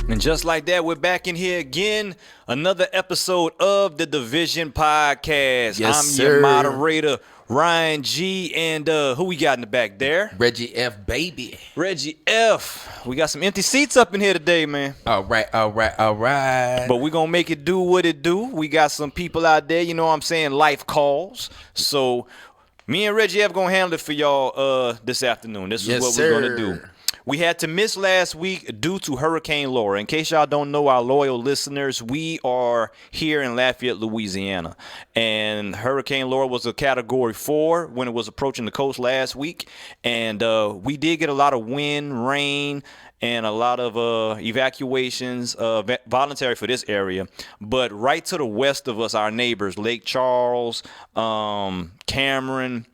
And just like that, we're back in here again. Another episode of the Division Podcast. Yes, I'm your sir. moderator, Ryan G. And who we got in the back there? Reggie F, baby. Reggie F. We got some empty seats up in here today, man. All right. But we going to make it do what it do. We got some people out there, you know what I'm saying, life calls. So me and Reggie F going to handle it for y'all this afternoon. This is what we're going to do. We had to miss last week due to Hurricane Laura. In case y'all don't know, our loyal listeners, we are here in Lafayette, Louisiana. And Hurricane Laura was a Category 4 when it was approaching the coast last week. And we did get a lot of wind, rain, and a lot of evacuations, voluntary for this area. But right to the west of us, our neighbors, Lake Charles, Cameron,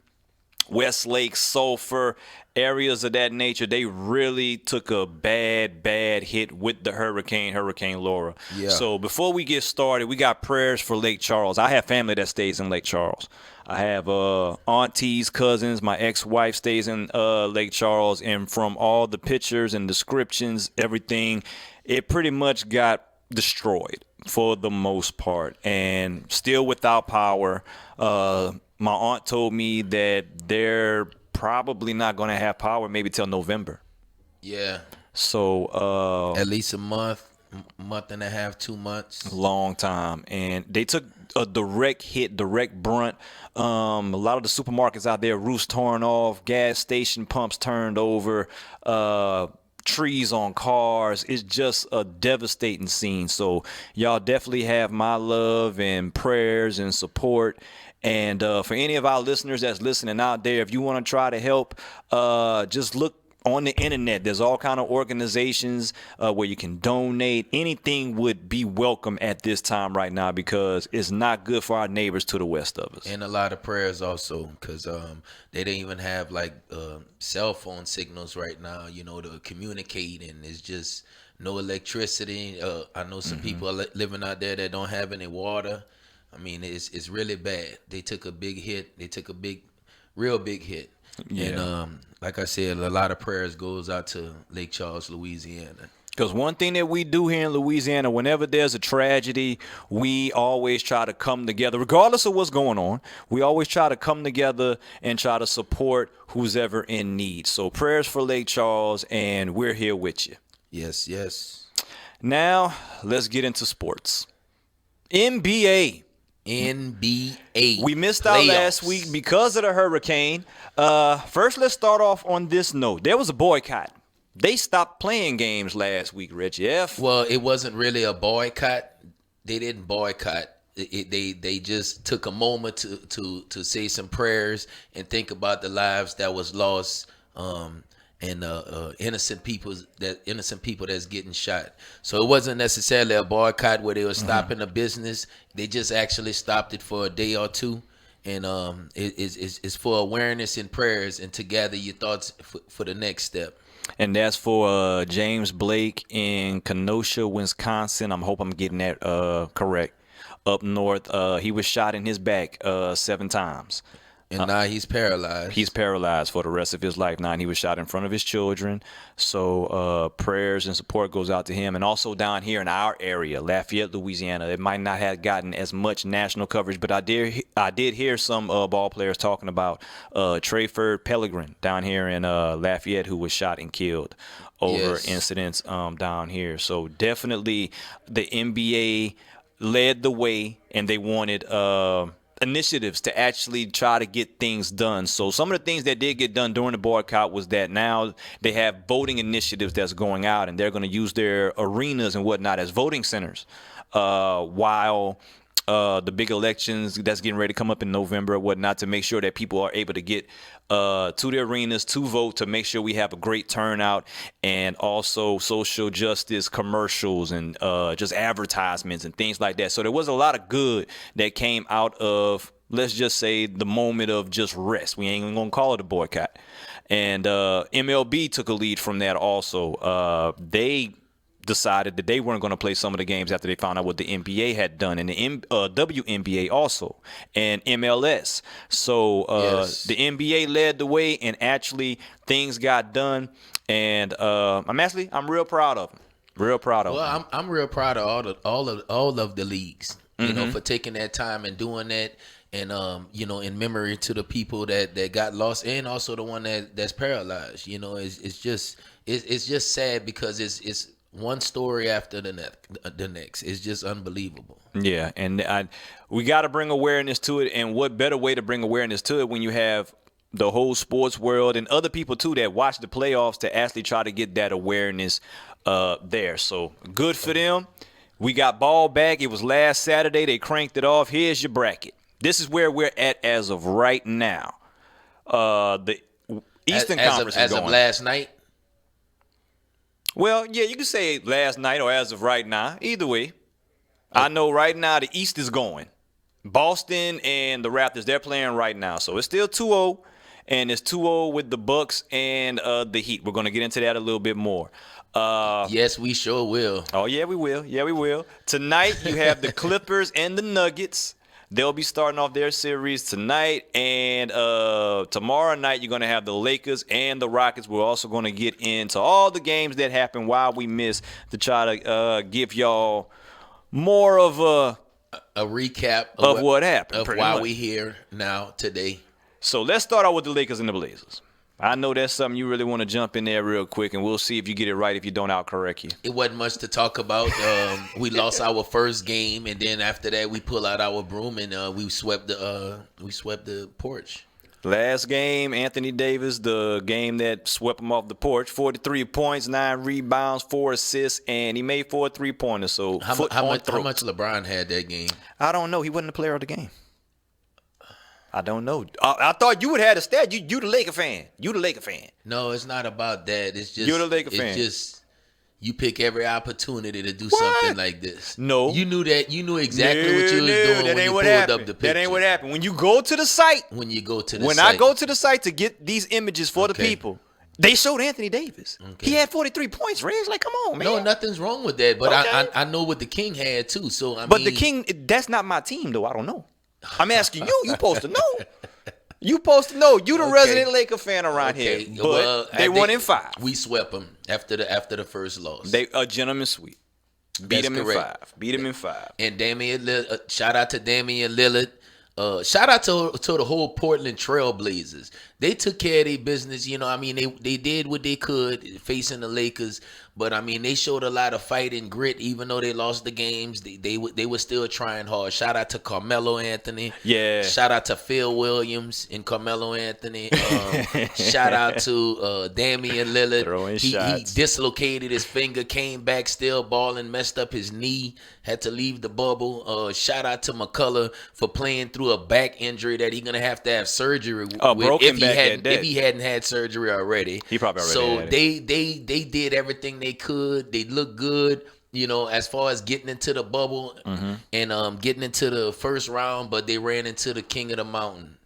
Westlake, Sulphur, areas of that nature, they really took a bad hit with the Hurricane Laura. Yeah. So before we get started, we got prayers for Lake Charles. I have family that stays in Lake Charles. I have aunties, cousins. My ex-wife stays in Lake Charles. And from all the pictures and descriptions, everything, it pretty much got destroyed for the most part and still without power. My aunt told me that they're probably not going to have power maybe till November. Yeah. So at least a month and a half, 2 months. Long time. And they took a direct brunt. A lot of the supermarkets out there, roofs torn off, gas station pumps turned over, trees on cars. It's just a devastating scene. So y'all definitely have my love and prayers and support. And for any of our listeners that's listening out there, if you want to try to help, just look on the internet. There's all kind of organizations where you can donate. Anything would be welcome at this time right now because it's not good for our neighbors to the west of us. And a lot of prayers also because they didn't even have like cell phone signals right now, you know, to communicate. And it's just no electricity. I know some people are living out there that don't have any water. I mean, it's really bad. They took a big hit. They took a real big hit. Yeah. And like I said, a lot of prayers goes out to Lake Charles, Louisiana. Because one thing that we do here in Louisiana, whenever there's a tragedy, we always try to come together, regardless of what's going on. We always try to come together and try to support who's ever in need. So prayers for Lake Charles, and we're here with you. Yes, yes. Now, let's get into sports. NBA. We missed out last week because of the hurricane. First, let's start off on this note. There was a boycott. They stopped playing games last week, Reggie F. Well, it wasn't really a boycott. They didn't boycott. They just took a moment to say some prayers and think about the lives that was lost. And innocent people that's getting shot. So it wasn't necessarily a boycott where they were stopping the business. They just actually stopped it for a day or two, and it's for awareness and prayers and to gather your thoughts for the next step. And that's for James Blake in Kenosha, Wisconsin. I hope I'm getting that correct. Up north, he was shot in his back 7 times. And now he's paralyzed. He's paralyzed for the rest of his life now, and he was shot in front of his children. So prayers and support goes out to him. And also down here in our area, Lafayette, Louisiana, it might not have gotten as much national coverage, but I did hear some ball players talking about Trayford Pellegrin down here in Lafayette, who was shot and killed over incidents down here. So definitely the NBA led the way, and they wanted initiatives to actually try to get things done. So some of the things that did get done during the boycott was that now they have voting initiatives that's going out, and they're going to use their arenas and whatnot as voting centers while the big elections that's getting ready to come up in November and whatnot, to make sure that people are able to get to the arenas to vote, to make sure we have a great turnout, and also social justice commercials and just advertisements and things like that. So there was a lot of good that came out of, let's just say, the moment of just rest. We ain't even gonna call it a boycott. And MLB took a lead from that also. They decided that they weren't going to play some of the games after they found out what the NBA had done, and the WNBA also, and MLS. So the NBA led the way, and actually things got done, and I'm real proud of them. Real proud of him. Well, I'm real proud of all of the leagues, you know, for taking that time and doing that, and you know, in memory to the people that got lost, and also the one that's paralyzed. You know, it's just sad because it's one story after the next. It's just unbelievable. Yeah, and we got to bring awareness to it, and what better way to bring awareness to it when you have the whole sports world and other people too that watch the playoffs to actually try to get that awareness there. So good for them. We got ball back. It was last Saturday. They cranked it off. Here's your bracket. This is where we're at as of right now. The Eastern Conference is going. As of last night. Well, yeah, you can say last night or as of right now. Either way. I know right now the East is going. Boston and the Raptors, they're playing right now. So it's still 2-0, and it's 2-0 with the Bucks and the Heat. We're going to get into that a little bit more. Yes, we sure will. Oh, yeah, we will. Yeah, we will. Tonight, you have the Clippers and the Nuggets. They'll be starting off their series tonight. And tomorrow night, you're going to have the Lakers and the Rockets. We're also going to get into all the games that happened while we missed to try to give y'all more of a recap of what happened. Of why we here now today. So let's start out with the Lakers and the Blazers. I know that's something you really want to jump in there real quick, and we'll see if you get it right. If you don't, I'll correct you. It wasn't much to talk about. We lost our first game, and then after that, we pull out our broom and we swept the porch. Last game, Anthony Davis, the game that swept him off the porch, 43 points, 9 rebounds, 4 assists, and he made 4 3-pointers. So how much LeBron had that game? I don't know. He wasn't the player of the game. I don't know. I thought you would have the stat. You the Laker fan. You the Laker fan. No, it's not about that. It's just you're the Laker fan. It's just you pick every opportunity to do something like this. No. You knew that. You knew exactly what you was doing when you pulled up the picture. That ain't what happened. When you go to the site. When you go to the site. When I go to the site to get these images for the people, they showed Anthony Davis. Okay. He had 43 points, Reg. Like, come on, man. No, nothing's wrong with that. But I know what the King had, too. So I mean, the King, that's not my team, though. I don't know. I'm asking you. You supposed to know. You supposed to know. You the resident Laker fan around here. But they won in 5. We swept them after the first loss. They a gentleman's sweep. Beat them in 5. Beat them in 5. And Damian Lillard, shout out to Damian Lillard. Shout out to the whole Portland Trail Blazers. They took care of their business. You know, I mean, they did what they could facing the Lakers. But, I mean, they showed a lot of fight and grit. Even though they lost the games, they were still trying hard. Shout out to Carmelo Anthony. Yeah. Shout out to Phil Williams and Carmelo Anthony. Shout out to Damian Lillard. Throwing he shots. dislocated his finger, came back still balling, messed up his knee, had to leave the bubble. Shout out to McCullough for playing through a back injury that he's going to have surgery with if he hadn't had surgery already. He probably already had it. They did everything they could. They looked good, you know, as far as getting into the bubble and getting into the first round, but they ran into the king of the mountain.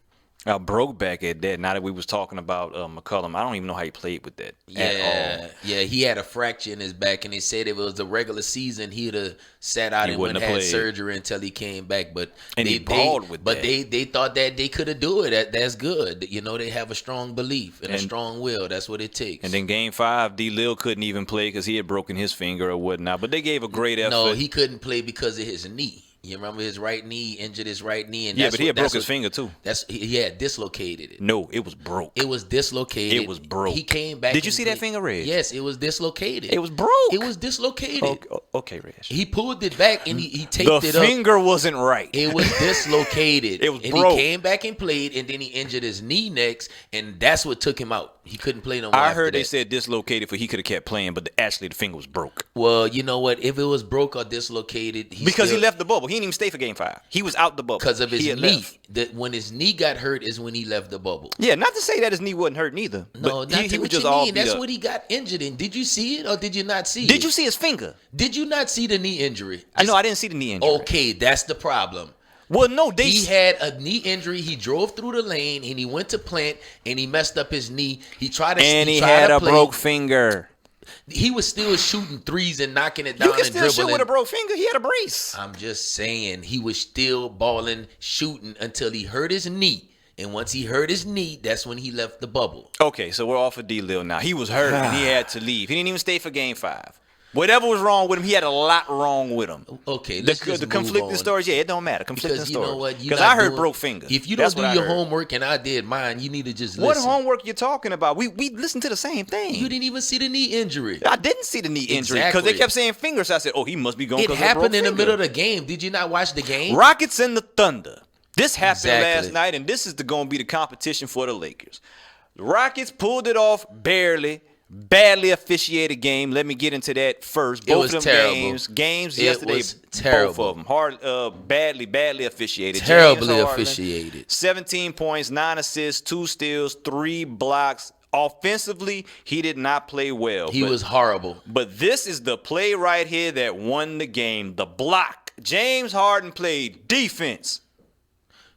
I broke back at that. Now that we was talking about McCollum, I don't even know how he played with that at all. Yeah, he had a fracture in his back, and they said if it was the regular season, he'd have sat out and went and had surgery until he came back. But he balled with that. But they thought that they could have do it. That's good. You know, they have a strong belief and a strong will. That's what it takes. And then Game 5, D. Lil couldn't even play because he had broken his finger or whatnot. But they gave a great effort. No, he couldn't play because of his knee. You remember his right knee, injured his right knee. And but he had broke his finger too. He had dislocated it. No, it was broke. It was dislocated. It was broke. He came back. Did you see that finger, Reg? Yes, it was dislocated. It was broke. It was dislocated. Okay, Reg. He pulled it back and he taped it up. The finger wasn't right. It was dislocated. It was and broke. He came back and played, and then he injured his knee next, and that's what took him out. He couldn't play no more. I heard they said dislocated for he could have kept playing, but actually the finger was broke. Well, you know what? If it was broke or dislocated, he left the bubble. He didn't even stay for Game 5. He was out the bubble because of his knee. When his knee got hurt is when he left the bubble. Yeah, not to say that his knee wasn't hurt neither. No, not he was just all. That's what he got injured in. Did you see it or did you not see it? Did you see his finger? Did you not see the knee injury? No, I didn't see the knee injury. Okay, that's the problem. Well, no, he had a knee injury. He drove through the lane and he went to plant and he messed up his knee. He had a broke finger. He was still shooting threes and knocking it down and dribbling. You can still shoot with a broke finger. He had a brace. I'm just saying he was still balling, shooting until he hurt his knee. And once he hurt his knee, that's when he left the bubble. Okay, so we're off of D-Lil now. He was hurt and he had to leave. He didn't even stay for Game 5. Whatever was wrong with him, he had a lot wrong with him. Okay, let's just The move conflicting on. stories, yeah, it don't matter. Conflicting Because you stories. know what? Because I heard broke finger. If you That's don't what do I your heard. homework and I did mine, you need to just What listen. homework you talking about? We listened to the same thing. You didn't even see the knee injury. I didn't see the knee injury because Exactly. they kept saying fingers. I said, oh, he must be going It because of a broke happened in the finger. middle of the game. Did you not watch the game? Rockets and the Thunder. This happened Exactly. last night, and this is going to be the competition for the Lakers. The Rockets pulled it off barely. Badly officiated game. Let me get into that first. Both was of them terrible. games It yesterday. was terrible. Both of them badly officiated. Terribly James Harden, officiated. 17 points, 9 assists, 2 steals, 3 blocks. Offensively, he did not play well. He was horrible. But this is the play right here that won the game. The block. James Harden played defense.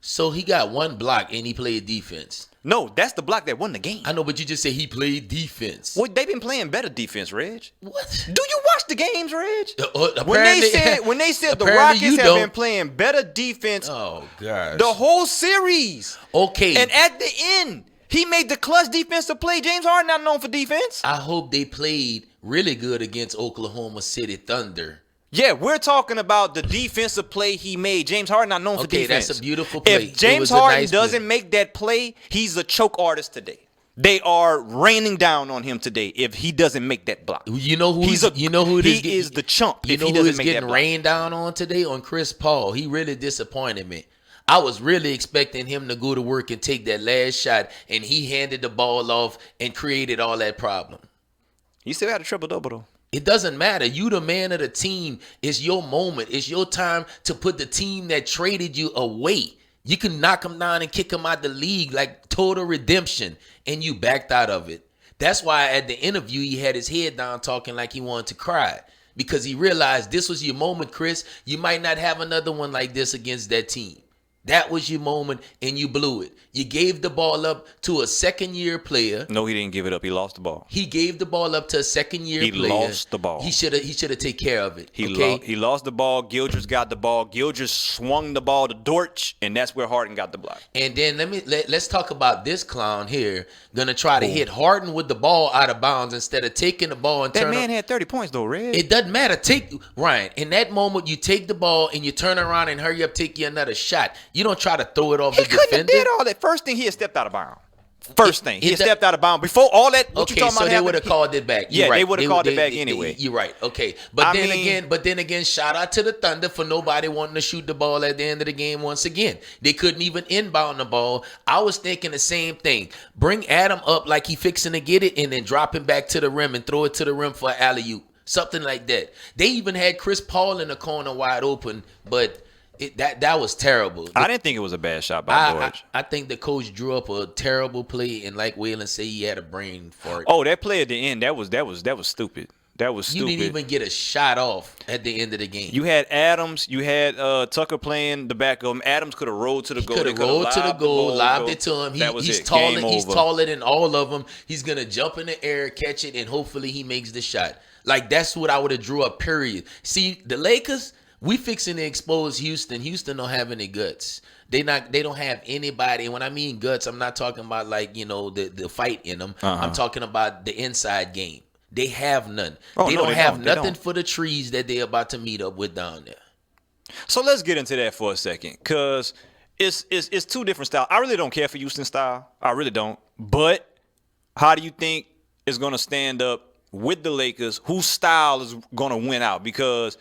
So he got one block and he played defense. No, that's the block that won the game. I know, but you just said he played defense. Well, they've been playing better defense, Reg. What? Do you watch the games, Reg? Apparently- When they said the apparently Rockets you have don't. been playing better defense Oh gosh. the whole series. Okay. And at the end, he made the clutch defensive play. James Harden not known for defense. I hope they played really good against Oklahoma City Thunder. Yeah, we're talking about the defensive play he made. James Harden not known for Okay, defense. that's a beautiful play. If It James was a Harden nice doesn't play. make that play, he's a choke artist today. They are raining down on him today if he doesn't make that block. You know who? He is the chump You if know he who doesn't is make that getting block. rained down on today? On Chris Paul. He really disappointed me. I was really expecting him to go to work and take that last shot, and he handed the ball off and created all that problem. He still had a triple-double, though. It doesn't matter. You the man of the team. It's your moment. It's your time to put the team that traded you away. You can knock him down and kick him out the league like total redemption, and you backed out of it. That's why at the interview he had his head down talking like he wanted to cry because he realized this was your moment, Chris. You might not have another one like this against that team. That was your moment, and you blew it. You gave the ball up to a second-year player. No, he didn't give it up. He lost the ball. He gave the ball up to a second-year player. He lost the ball. He should have take care of it. He Okay? lost the ball. Gildress got the ball. Gildress swung the ball to Dortch, and that's where Harden got the block. And then let's talk about this clown here. Gonna try to hit Harden with the ball out of bounds instead of taking the ball and That turn. man had 30 points, though, Red. It doesn't matter. Ryan. In that moment, you take the ball and you turn around and hurry up, take you another shot. You don't try to throw it off He the couldn't have defender. did all that. First thing, he had stepped out of bounds. First thing, he it had do- stepped out of bounds. Before all that, what you Okay, talking so about they would have happened, called it back. You're Yeah, right. they would've called it back anyway. You're right. Okay, but I then again, shout out to the Thunder for nobody wanting to shoot the ball at the end of the game. Once again, they couldn't even inbound the ball. I was thinking the same thing. Bring Adam up like he fixing to get it, and then drop him back to the rim and throw it to the rim for an alley-oop, something like that. They even had Chris Paul in the corner wide open, but that was terrible. I didn't think it was a bad shot by George. I think the coach drew up a terrible play, and like Waylon said, he had a brain fart. Oh, that play at the end, that was stupid. That was You stupid. didn't even get a shot off at the end of the game. You had Adams, you had Tucker playing the back of him. Adams could have rolled to the goal. Could have rolled to the goal, lobbed it to him. That was He's it. taller. Game He's over. taller than all of them. He's gonna jump in the air, catch it, and hopefully he makes the shot. Like that's what I would have drew up. Period. See, the Lakers, we fixing to expose Houston. Houston don't have any guts. They don't have anybody. And when I mean guts, I'm not talking about like the fight in them. I'm talking about the inside game. They have none. Oh, they no, don't they have don't. They nothing don't. for the trees that they're about to meet up with down there. So let's get into that for a second, because it's two different styles. I really don't care for Houston style. I really don't. But how do you think it's going to stand up with the Lakers? Whose style is going to win out? Because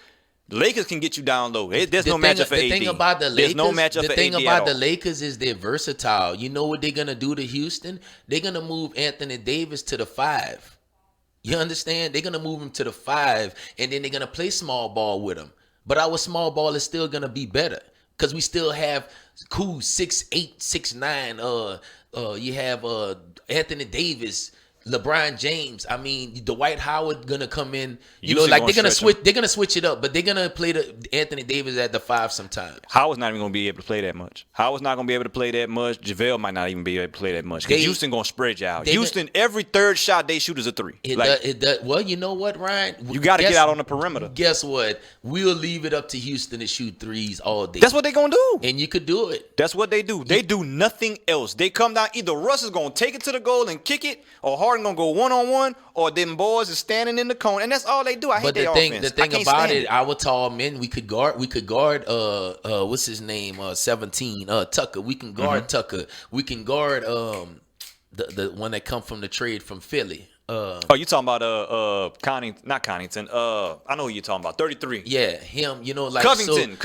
the Lakers can get you down low. There's no matchup for AD. The thing about the Lakers, There's no matchup the for thing AD about at the all. Lakers is they're versatile. You know what they're gonna do to Houston? They're gonna move Anthony Davis to the 5. You understand? They're gonna move him to the 5, and then they're gonna play small ball with him. But our small ball is still gonna be better because we still have cool 6'8", 6'9". You have Anthony Davis, LeBron James. I mean, Dwight Howard gonna come in. Houston Like gonna they're gonna stretch switch. They're gonna switch it up, but they're gonna play the Anthony Davis at the 5 sometimes. Howard's not even going to be able to play that much. Howard's not going to be able to play that much. JaVale might not even be able to play that much. Because Houston going to spread you out. Houston, every third shot they shoot is a 3. It does. Well, you know what, Ryan? You got to get out on the perimeter. Guess what? We'll leave it up to Houston to shoot threes all day. That's what they're going to do. And you could do it. That's what they do. They do nothing else. They come down. Either Russ is going to take it to the goal and kick it, or Harden Harden gonna go 1-on-1, or them boys is standing in the cone, and that's all they do. I hate But their offense. the thing about it, our tall men, we could guard what's his name, 17, Tucker. We can guard Tucker. We can guard the one that come from the trade from Philly. Oh, you talking about not Connington. I know who you're talking about. 33. Yeah, him. You know, like Covington.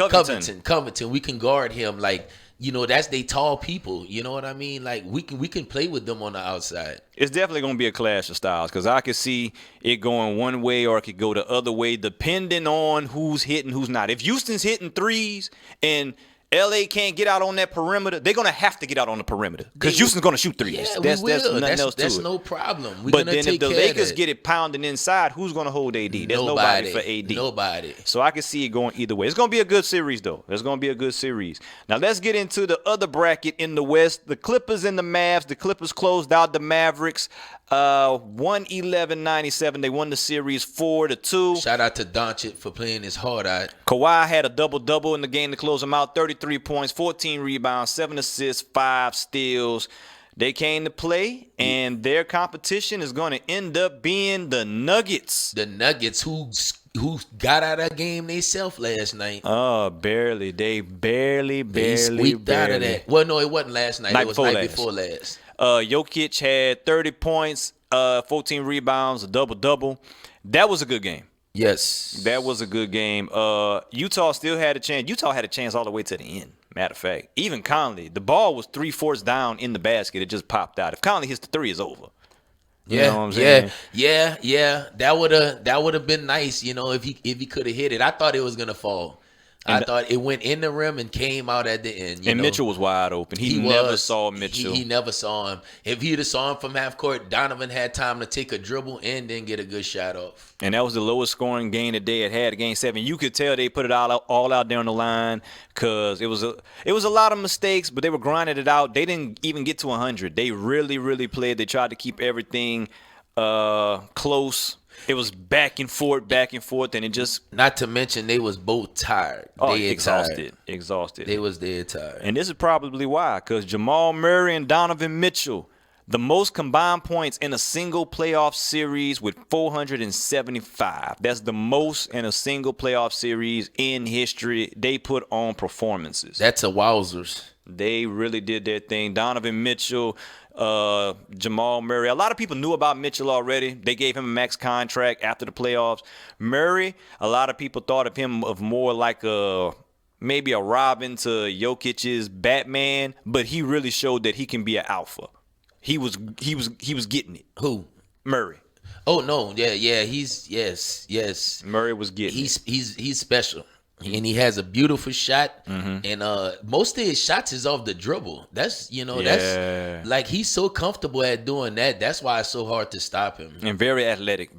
We can guard him. Like, you know, that's they tall people. You know what I mean? Like we can play with them on the outside. It's definitely gonna be a clash of styles because I could see it going one way or it could go the other way depending on who's hitting, who's not. If Houston's hitting threes and LA can't get out on that perimeter, they're going to have to get out on the perimeter because Houston's going to shoot threes. Yeah, that's nothing else to that's it. no problem. But then if the Lakers get it pounding inside, who's going to hold AD? There's nobody for AD. Nobody. So I can see it going either way. It's going to be a good series, though. It's going to be a good series. Now, let's get into the other bracket in the West. The Clippers and the Mavs. The Clippers closed out the Mavericks 111-97. They won the series 4-2. Shout out to Doncic for playing his heart out. Kawhi had a double-double in the game to close them out. 33 points, 14 rebounds, 7 assists, 5 steals. They came to play, and their competition is going to end up being the Nuggets. The Nuggets, who got out of that game themselves last night. Oh, barely. They barely squeaked out of that. Well, no, it wasn't last night. It was night before last. Jokic had 30 points, 14 rebounds, a double-double. That was a good game. Yes. That was a good game. Utah still had a chance. Utah had a chance all the way to the end, matter of fact. Even Conley, the ball was 3/4 down in the basket. It just popped out. If Conley hits the three, it's over. You know what I'm saying? Yeah. That would have been nice, you know, if he could have hit it. I thought it was gonna fall. I thought it went in the rim and came out at the end. And Mitchell was wide open. He never saw Mitchell. He never saw him. If he'd have saw him from half court, Donovan had time to take a dribble and then get a good shot off. And that was the lowest scoring game that they had Game 7. You could tell they put it all out there on the line because it was a lot of mistakes, but they were grinding it out. They didn't even get to 100. They really played. They tried to keep everything close. It was back and forth, and it just... Not to mention they was both tired. Exhausted. They was dead tired. And this is probably why, because Jamal Murray and Donovan Mitchell, the most combined points in a single playoff series with 475. That's the most in a single playoff series in history. They put on performances. That's a wowzers. They really did their thing. Donovan Mitchell, Jamal Murray. A lot of people knew about Mitchell already. They gave him a max contract after the playoffs. Murray, a lot of people thought of him of more like maybe a Robin to Jokic's Batman, but he really showed that he can be an alpha. He was getting it. Who? Murray. Oh no, yeah. Yes. Murray was getting he's special. And he has a beautiful shot, and most of his shots is off the dribble. That's that's like he's so comfortable at doing that. That's why it's so hard to stop him. And very athletic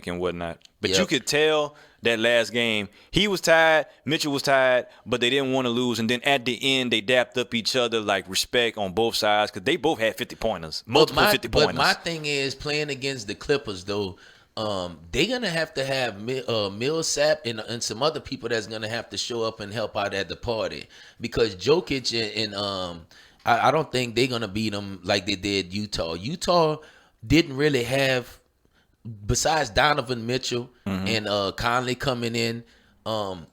and whatnot. But you could tell that last game he was tired, Mitchell was tired, but they didn't want to lose. And then at the end they dapped up each other like respect on both sides because they both had 50-pointers, multiple 50-pointers. But my thing is playing against the Clippers though. They're gonna have Millsap and some other people that's gonna have to show up and help out at the party because Jokic and I don't think they're gonna beat them like they did Utah. Utah didn't really have, besides Donovan Mitchell and Conley coming in,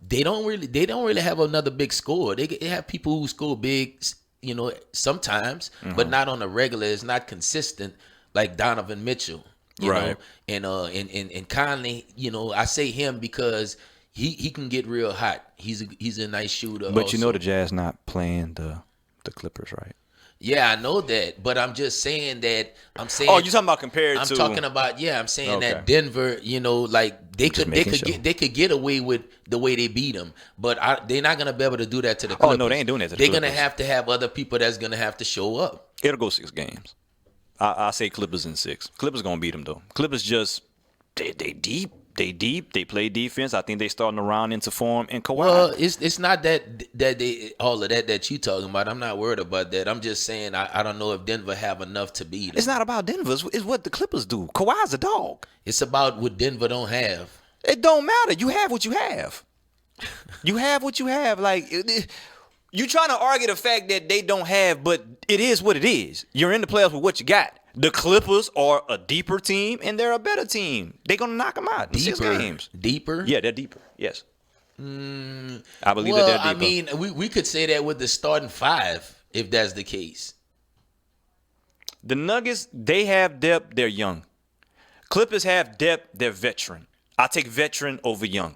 they don't really have another big scorer. They have people who score big, you know, sometimes, but not on a regular. It's not consistent like Donovan Mitchell. You know, and Conley, you know, I say him because he can get real hot. He's a nice shooter. But also, you know the Jazz not playing the Clippers, right? Yeah, I know that, but I'm just saying that Oh, you talking about compared to? I'm talking about I'm saying that Denver, you know, like they could get away with the way they beat them, but they're not gonna be able to do that to the Clippers. Oh no, they ain't doing that to the They're Clippers. gonna have to have other people that's gonna have to show up. It'll go 6 games. I say Clippers in 6. Clippers gonna beat them though. Clippers just they deep. They deep. They play defense. I think they starting to round into form. And Kawhi. Well, it's not that they all of that you talking about. I'm not worried about that. I'm just saying I don't know if Denver have enough to beat them. It's not about Denver. It's what the Clippers do. Kawhi's a dog. It's about what Denver don't have. It don't matter. You have what you have. You have what you have. Like you trying to argue the fact that they don't have, but it is what it is. You're in the playoffs with what you got. The Clippers are a deeper team, and they're a better team. They're going to knock them out in 6 games. Deeper? Yeah, they're deeper. Yes. I believe that Well, they're deeper. I mean, we could say that with the starting 5, if that's the case. The Nuggets, they have depth. They're young. Clippers have depth. They're veteran. I take veteran over young.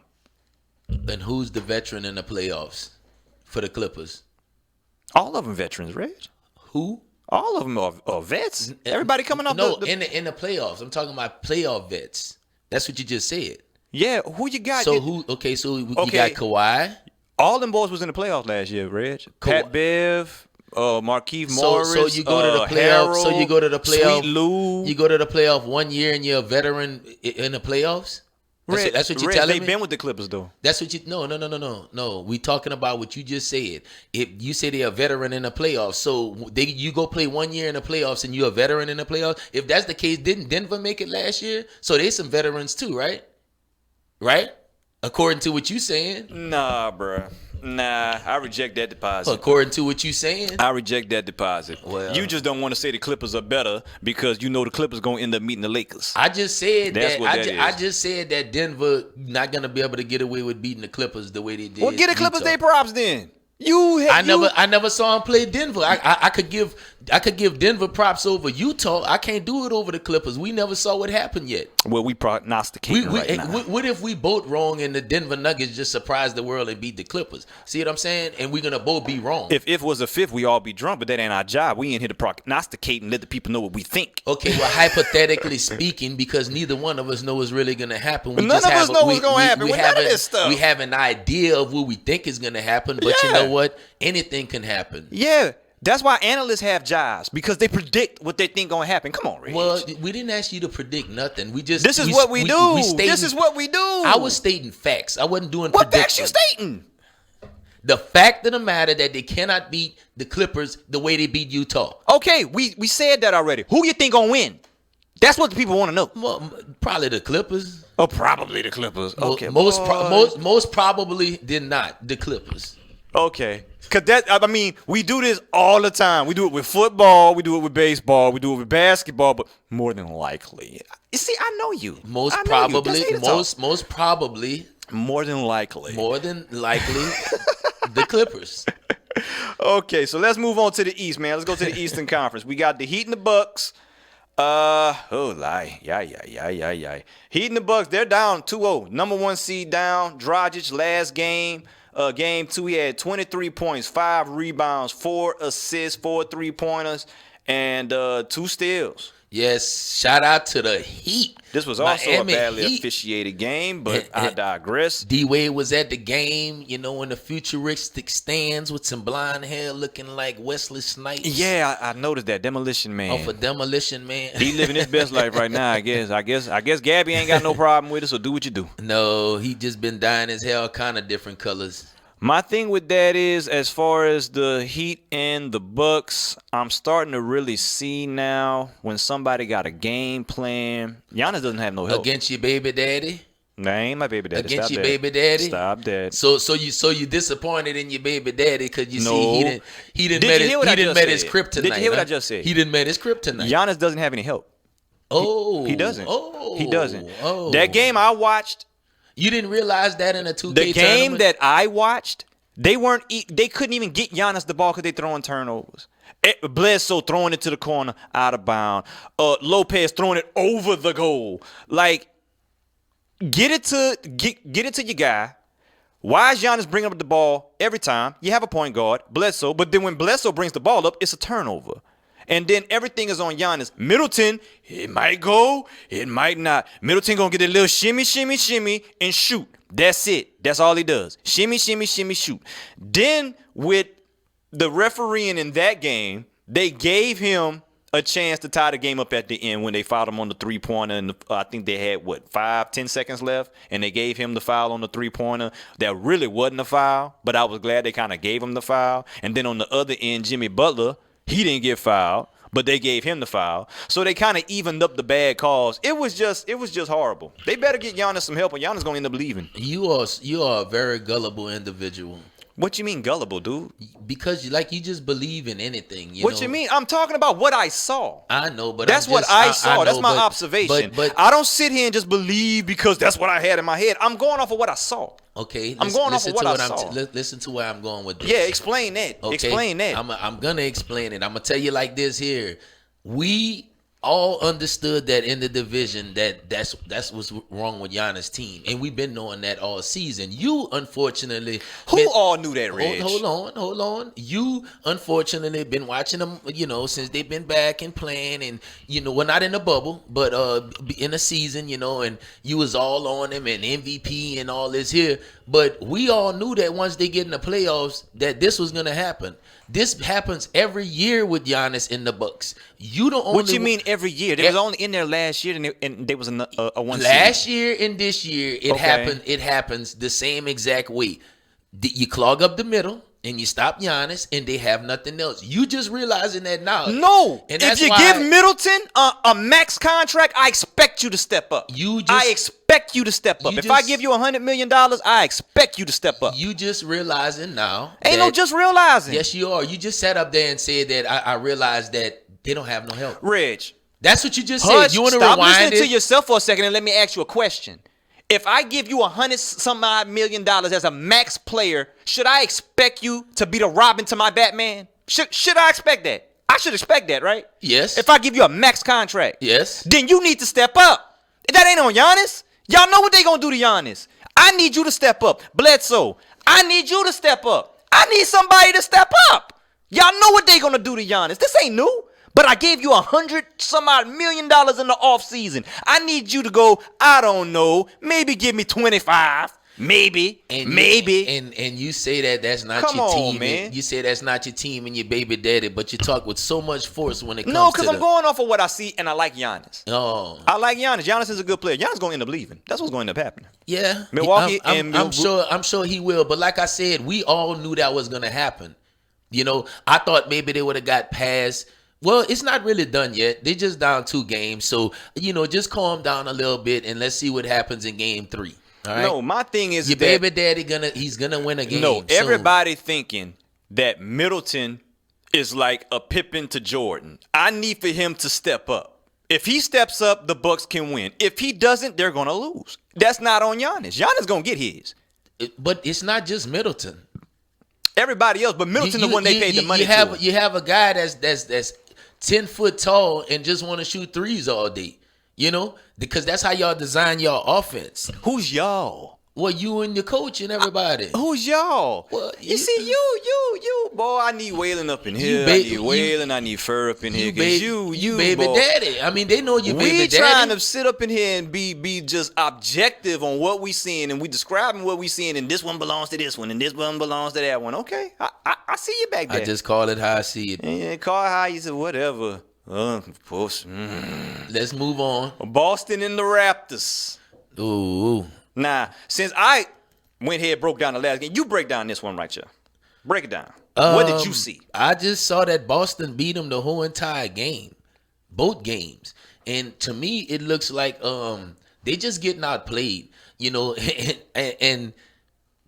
And who's the veteran in the playoffs for the Clippers? All of them veterans, Reg. Who? All of them are vets. Everybody coming off No, in the playoffs. I'm talking about playoff vets. That's what you just said. Yeah, who you got? So who? Okay, so you got Kawhi. All them boys was in the playoffs last year, Reg. Pat Bev, Markieff Morris. So you go to the playoff. Harold, So you go to the playoff. Sweet Lou. You go to the playoff 1 year and you're a veteran in the playoffs. That's what you're telling me. They've been with the Clippers though. That's what you. No. We talking about what you just said. If you say they're a veteran in the playoffs, so you go play 1 year in the playoffs and you're a veteran in the playoffs. If that's the case, didn't Denver make it last year? So they some veterans too, right? Right? According to what you saying. Nah, bruh. Nah, I reject that deposit. According to what you saying. I reject that deposit. Well, you just don't want to say the Clippers are better because you know the Clippers going to end up meeting the Lakers. I just said That's that. what that is. I just said that Denver not gonna be able to get away with beating the Clippers the way they did. Well, get the Clippers Utah. they props then. I never saw him play Denver. I could give Denver props over Utah. I can't do it over the Clippers. We never saw what happened yet. Well, we prognosticating right now. What if we both wrong and the Denver Nuggets just surprise the world and beat the Clippers? See what I'm saying? And we're gonna both be wrong. If it was a fifth, we all be drunk, but that ain't our job. We ain't here to prognosticate and let the people know what we think. Okay, well, hypothetically speaking, because neither one of us know what's really gonna happen. None of us know what's gonna happen with none of this stuff. We have an idea of what we think is gonna happen, but you know what? Anything can happen. Yeah. That's why analysts have jobs, because they predict what they think gonna happen. Come on, Reg. Well, we didn't ask you to predict nothing. This is what we do. This is what we do. I was stating facts. I wasn't doing what predictions. facts you stating? The fact of the matter that they cannot beat the Clippers the way they beat Utah. Okay, we said that already. Who you think gonna win? That's what the people want to know. Well, probably the Clippers. Oh, probably the Clippers. Okay, most probably did not the Clippers. Okay. Because we do this all the time. We do it with football. We do it with baseball. We do it with basketball. But more than likely. You see, I know you. Most probably. More than likely. The Clippers. Okay, so let's move on to the East, man. Let's go to the Eastern Conference. We got the Heat and the Bucks. Heat and the Bucks, they're down 2-0. Number 1 seed down. Dragic last game. Game 2, he had 23 points, 5 rebounds, 4 assists, 4 3-pointers, and 2 steals. Yes, shout out to the Heat. This was also Miami a badly Heat. officiated game, but I digress. D-Wade was at the game, in the futuristic stands with some blonde hair looking like Wesley Snipes. Yeah, I noticed that. Demolition Man. Oh, for Demolition Man. He living his best life right now, I guess. I guess Gabby ain't got no problem with it, so do what you do. No, he just been dyeing his hair all kind of different colors. My thing with that is, as far as the Heat and the Bucks, I'm starting to really see now when somebody got a game plan. Giannis doesn't have no help. Against your baby daddy? Nah, ain't my baby daddy. Against Stop your that. baby daddy? Stop that. So you disappointed in your baby daddy because you see he didn't met his kryptonite. Did you hear what I just said? He didn't met his kryptonite. Giannis doesn't have any help. He doesn't. He doesn't. That game I watched. You didn't realize that in a 2K tournament? The game that I watched, they couldn't even get Giannis the ball because they throwing turnovers. Bledsoe throwing it to the corner, out of bounds. Lopez throwing it over the goal. Like, get it to your guy. Why is Giannis bringing up the ball every time? You have a point guard, Bledsoe, but then when Bledsoe brings the ball up, it's a turnover. And then everything is on Giannis. Middleton, it might go, it might not. Middleton gonna get a little shimmy, shimmy, shimmy, and shoot. That's it. That's all he does. Shimmy, shimmy, shimmy, shoot. Then with the refereeing in that game, they gave him a chance to tie the game up at the end when they fouled him on the three-pointer. And I think they had, 5-10 seconds left? And they gave him the foul on the three-pointer. That really wasn't a foul, but I was glad they kind of gave him the foul. And then on the other end, Jimmy Butler, he didn't get fouled, but they gave him the foul. So they kind of evened up the bad calls. It was just horrible. They better get Giannis some help, or Giannis going to end up leaving. You are a very gullible individual. What you mean gullible, dude? Because you just believe in anything. What you mean? I'm talking about what I saw. I know, but that's what I saw. know, that's my observation. But I don't sit here and just believe because that's what I had in my head. I'm going off of what I saw. Okay, I'm going off of what I saw. Listen to where I'm going with this. Yeah, explain that. Okay? Explain that. I'm gonna explain it. I'm gonna tell you like this here. We all understood that in the division that's what's wrong with Giannis' team, and we've been knowing that all season. You unfortunately all knew that, Reg? Hold on. You unfortunately been watching them, since they've been back and playing, and we're not in a bubble, but in a season, and you was all on them and MVP and all this here. But we all knew that once they get in the playoffs, that this was gonna happen. This happens every year with Giannis in the Bucks. You don't only. What you mean every year? They was only in there last year, and there was a one. Last year and this year, it happened. It happens the same exact way. You clog up the middle and you stop Giannis, and they have nothing else. You just realizing that now. No, and if you give Middleton a max contract, I expect you to step up. I expect you to step up. If I give you $100 million, I expect you to step up. You just realizing now. Ain't no just realizing. Yes, you are. You just sat up there and said that I realized that they don't have no help. Reg, that's what you just said. You want to rewind stop listening to yourself for a second and let me ask you a question. If I give you $100 million as a max player, should I expect you to be the Robin to my Batman? Should I expect that? I should expect that, right? Yes. If I give you a max contract, yes, then you need to step up. That ain't on Giannis. Y'all know what they gonna do to Giannis. I need you to step up. Bledsoe, I need you to step up. I need somebody to step up. Y'all know what they gonna do to Giannis. This ain't new. But I gave you $100 million in the offseason. I need you to go, I don't know, maybe give me 25. Maybe. And you say that's not Come your on, team. Man. You say that's not your team and your baby daddy, but you talk with so much force when it comes to No, because I'm going off of what I see, and I like Giannis. Oh. I like Giannis. Giannis is a good player. Giannis going to end up leaving. That's what's going to end up happening. Yeah. Milwaukee I'm sure he will. But like I said, we all knew that was going to happen. I thought maybe they would have got past. Well, it's not really done yet. They just down 2 games. So, just calm down a little bit and let's see what happens in game 3. All right? No, my thing is your baby daddy he's gonna win a game. No, everybody thinking that Middleton is like a Pippen to Jordan. I need for him to step up. If he steps up, the Bucks can win. If he doesn't, they're gonna lose. That's not on Giannis. Giannis gonna get his. But it's not just Middleton. Everybody else, but Middleton the one they paid the money to. You have a guy that's 10 foot tall and just want to shoot threes all day, because that's how y'all design your offense. Who's y'all? Well, you and your coach and everybody. Who's y'all? Well, you see, you, boy. I need Waylon up in here. I need Waylon. I need Fur up in here. Cause you, baby boy. daddy. I mean, they know you, baby daddy. We trying to sit up in here and be just objective on what we seeing, and we describing what we seeing, and this one belongs to this one, and this one belongs to that one. Okay, I see you back there. I just call it how I see it. Yeah, call it how you said, whatever. Of course. Let's move on. Boston and the Raptors. Ooh. Nah, since I went ahead and broke down the last game, you break down this one right here. Break it down. What did you see? I just saw that Boston beat them the whole entire game. Both games. And to me, it looks like they just getting outplayed, and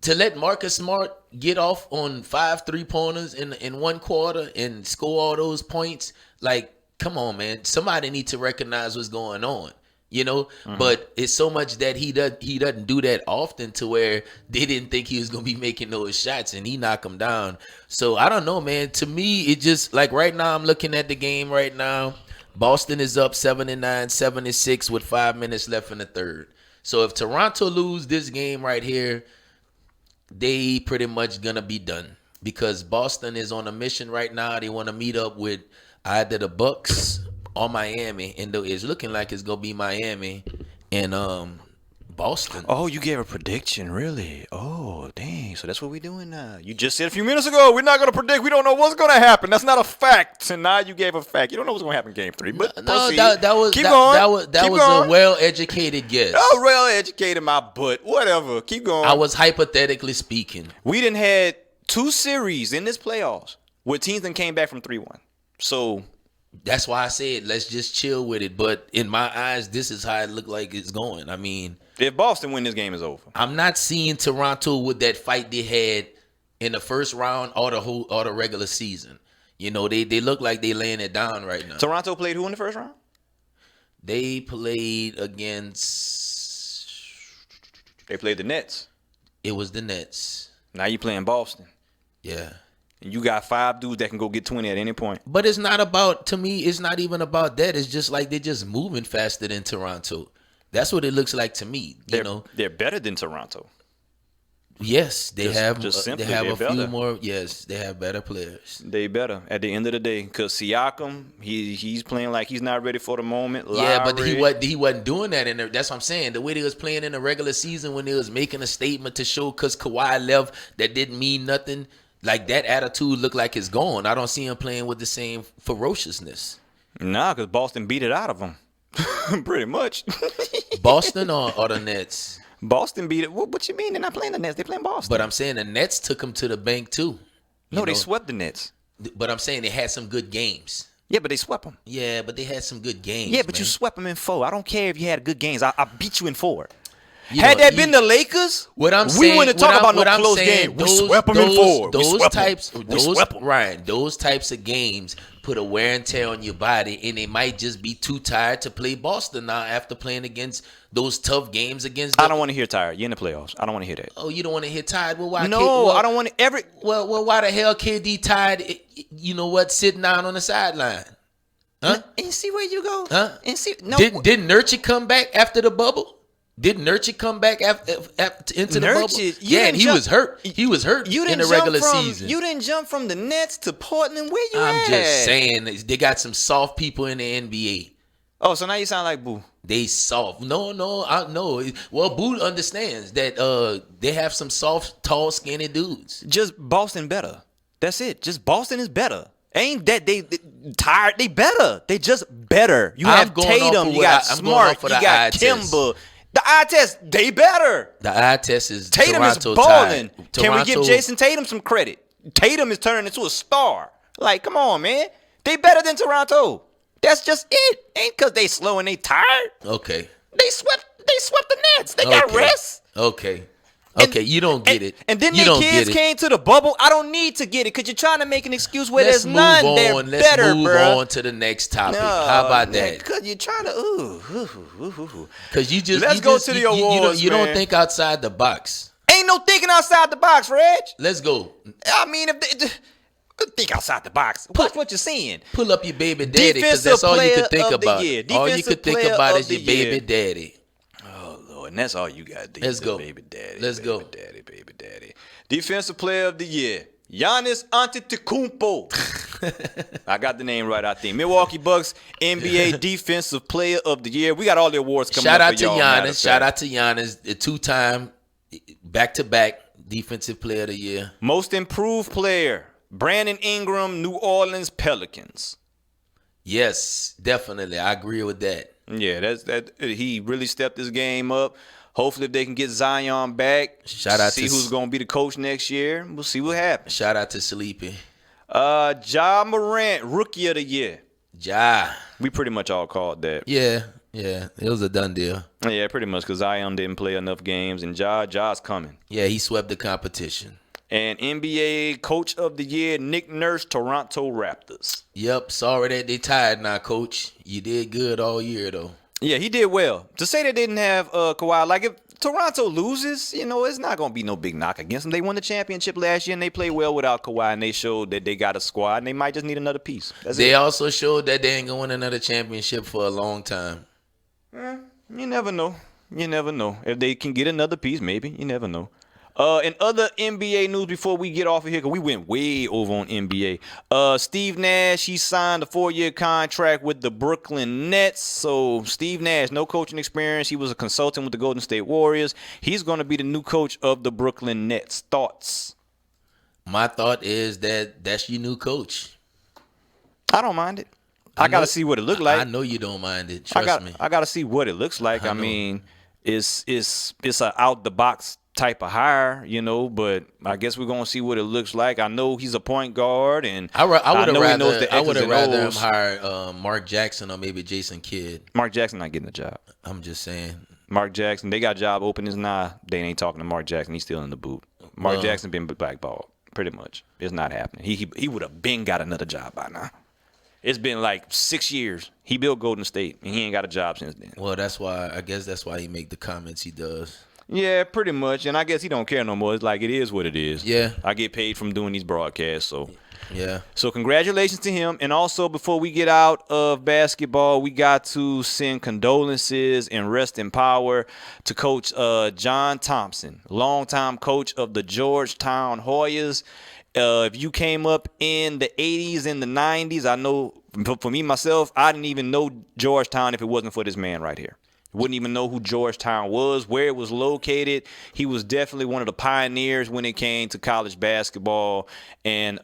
to let Marcus Smart get off on 5 3-pointers in one quarter and score all those points, like, come on, man. Somebody need to recognize what's going on. But it's so much that he doesn't do that often to where they didn't think he was gonna be making those shots and he knocked them down. So I don't know, man. To me, it just like right now I'm looking at the game right now. Boston is up 7-9, 7-6 with 5 minutes left in the third. So if Toronto lose this game right here, they pretty much gonna be done because Boston is on a mission right now. They want to meet up with either the Bucks or Miami, and it's looking like it's gonna be Miami and Boston. Oh, you gave a prediction, really? Oh, dang. So that's what we're doing now. You just said a few minutes ago, we're not gonna predict. We don't know what's gonna happen. That's not a fact. And now you gave a fact. You don't know what's gonna happen in game 3. But no, proceed. that was Keep that, going. that was a well-educated guess. Oh, well-educated my butt. Whatever. Keep going. I was hypothetically speaking. We done had 2 series in this playoffs where teams that came back from 3-1. So that's why I said let's just chill with it. But in my eyes, this is how it looked like it's going. I mean, if Boston win, this game is over. I'm not seeing Toronto with that fight they had in the first round or the regular season. You know, they look like they laying it down right now. Toronto played who in the first round? They played against. They played the Nets. It was the Nets. Now you playing Boston. Yeah. And you got 5 dudes that can go get 20 at any point. But it's not about, to me, it's not even about that. It's just like they're just moving faster than Toronto. That's what it looks like to me. They're better than Toronto. Yes, they have a better. few more. Yes, they have better players. They better at the end of the day, because Siakam, he's playing like he's not ready for the moment. Yeah, but Lowry, he wasn't doing that that's what I'm saying. The way they was playing in the regular season when they was making a statement to show because Kawhi left, that didn't mean nothing. Like that attitude looked like it's gone. I don't see him playing with the same ferociousness. Nah, because Boston beat it out of them, pretty much. Boston or the Nets? Boston beat it. What you mean? They're not playing the Nets. They're playing Boston. But I'm saying the Nets took them to the bank too. No, they swept the Nets. But I'm saying they had some good games. Yeah, but they swept them. Yeah, but they had some good games. Yeah, but man. you swept them in 4. I don't care if you had good games. I beat you in 4. Had that been the Lakers, what I'm saying, we wouldn't talk about no close game. We swept them in 4. Those types of games put a wear and tear on your body, and they might just be too tired to play Boston now after playing against those tough games against. I don't want to hear tired. You're in the playoffs. I don't want to hear that. Oh, you don't want to hear tired? Well, why? No, I don't want to Well, why the hell KD tired? You know what? Sitting down on the sideline. Huh? And see where you go. Huh? And see. No. Didn't Nurkic come back after the bubble? Did Nurkic come back into the bubble? Yeah, and he was hurt. He was hurt in the regular season. You didn't jump from the Nets to Portland. Where you at? I'm just saying, they got some soft people in the NBA. Oh, so now you sound like Boo. They soft. No, I know. Well, Boo understands that they have some soft, tall, skinny dudes. Just Boston better. That's it. Just Boston is better. Ain't that they tired? They better. They just better. You have Tatum. You got Smart. You got Kimba. The eye test, they better. The eye test is Tatum Toronto is balling. Toronto. Can we give Jason Tatum some credit? Tatum is turning into a star. Like, come on, man. They better than Toronto. That's just it. Ain't because they slow and they tired. Okay. They swept the Nets. They got rest. Okay. You don't get it. And then their kids came to the bubble. I don't need to get it because you're trying to make an excuse where there's none. They're better, bro. Let's move on to the next topic. How about that? Because you're trying to, Because you just let's go to the awards, you don't think outside the box. Ain't no thinking outside the box, Reg. Let's go. I mean, if they think outside the box, watch what you're seeing. Pull up your baby daddy because that's all you could think about. All you could think about is your baby daddy. And that's all you got to do. Let's go. Baby daddy. Let's go. Baby daddy. Defensive player of the year. Giannis Antetokounmpo. I got the name right, I think. Milwaukee Bucks NBA Defensive Player of the Year. We got all the awards coming up for y'all. Shout out to Giannis, the 2-time back-to-back Defensive Player of the Year. Most Improved Player. Brandon Ingram, New Orleans Pelicans. Yes, definitely. I agree with that. Yeah, that he really stepped his game up. Hopefully, if they can get Zion back, see who's going to be the coach next year. We'll see what happens. Shout out to Sleepy. Ja Morant, Rookie of the Year. Ja. We pretty much all called that. Yeah. It was a done deal. Yeah, pretty much because Zion didn't play enough games, and Ja's coming. Yeah, he swept the competition. And NBA Coach of the Year, Nick Nurse, Toronto Raptors. Yep, sorry that they tired now, Coach. You did good all year, though. Yeah, he did well. To say they didn't have Kawhi, like if Toronto loses, it's not going to be no big knock against them. They won the championship last year, and they played well without Kawhi, and they showed that they got a squad, and they might just need another piece. They also showed that they ain't going to win another championship for a long time. You never know. If they can get another piece, maybe. You never know. In other NBA news before we get off of here, because we went way over on NBA. Steve Nash, he signed a 4-year contract with the Brooklyn Nets. So Steve Nash, no coaching experience. He was a consultant with the Golden State Warriors. He's going to be the new coach of the Brooklyn Nets. Thoughts? My thought is that's your new coach. I don't mind it. I got to see what it looked like. I know you don't mind it. Trust me. I got to see what it looks like. I mean, it's a out-the-box type of hire, but I guess we're gonna see what it looks like. I know he's a point guard, and I would have rather him hire Mark Jackson or maybe Jason Kidd. Mark Jackson not getting a job. I'm just saying. Mark Jackson, they got job openings now. They ain't talking to Mark Jackson. He's still in the boot. Mark Jackson been blackballed. pretty much. It's not happening. He would have been got another job by now. It's been like 6 years. He built Golden State, and he ain't got a job since then. Well, I guess that's why he make the comments he does. Yeah, pretty much. And I guess he don't care no more. It's like it is what it is. Yeah. I get paid from doing these broadcasts, so. Yeah. So congratulations to him. And also, before we get out of basketball, we got to send condolences and rest in power to Coach John Thompson, longtime coach of the Georgetown Hoyas. If you came up in the 80s and the 90s, I know for me, myself, I didn't even know Georgetown if it wasn't for this man right here. Wouldn't even know who Georgetown was, where it was located. He was definitely one of the pioneers when it came to college basketball and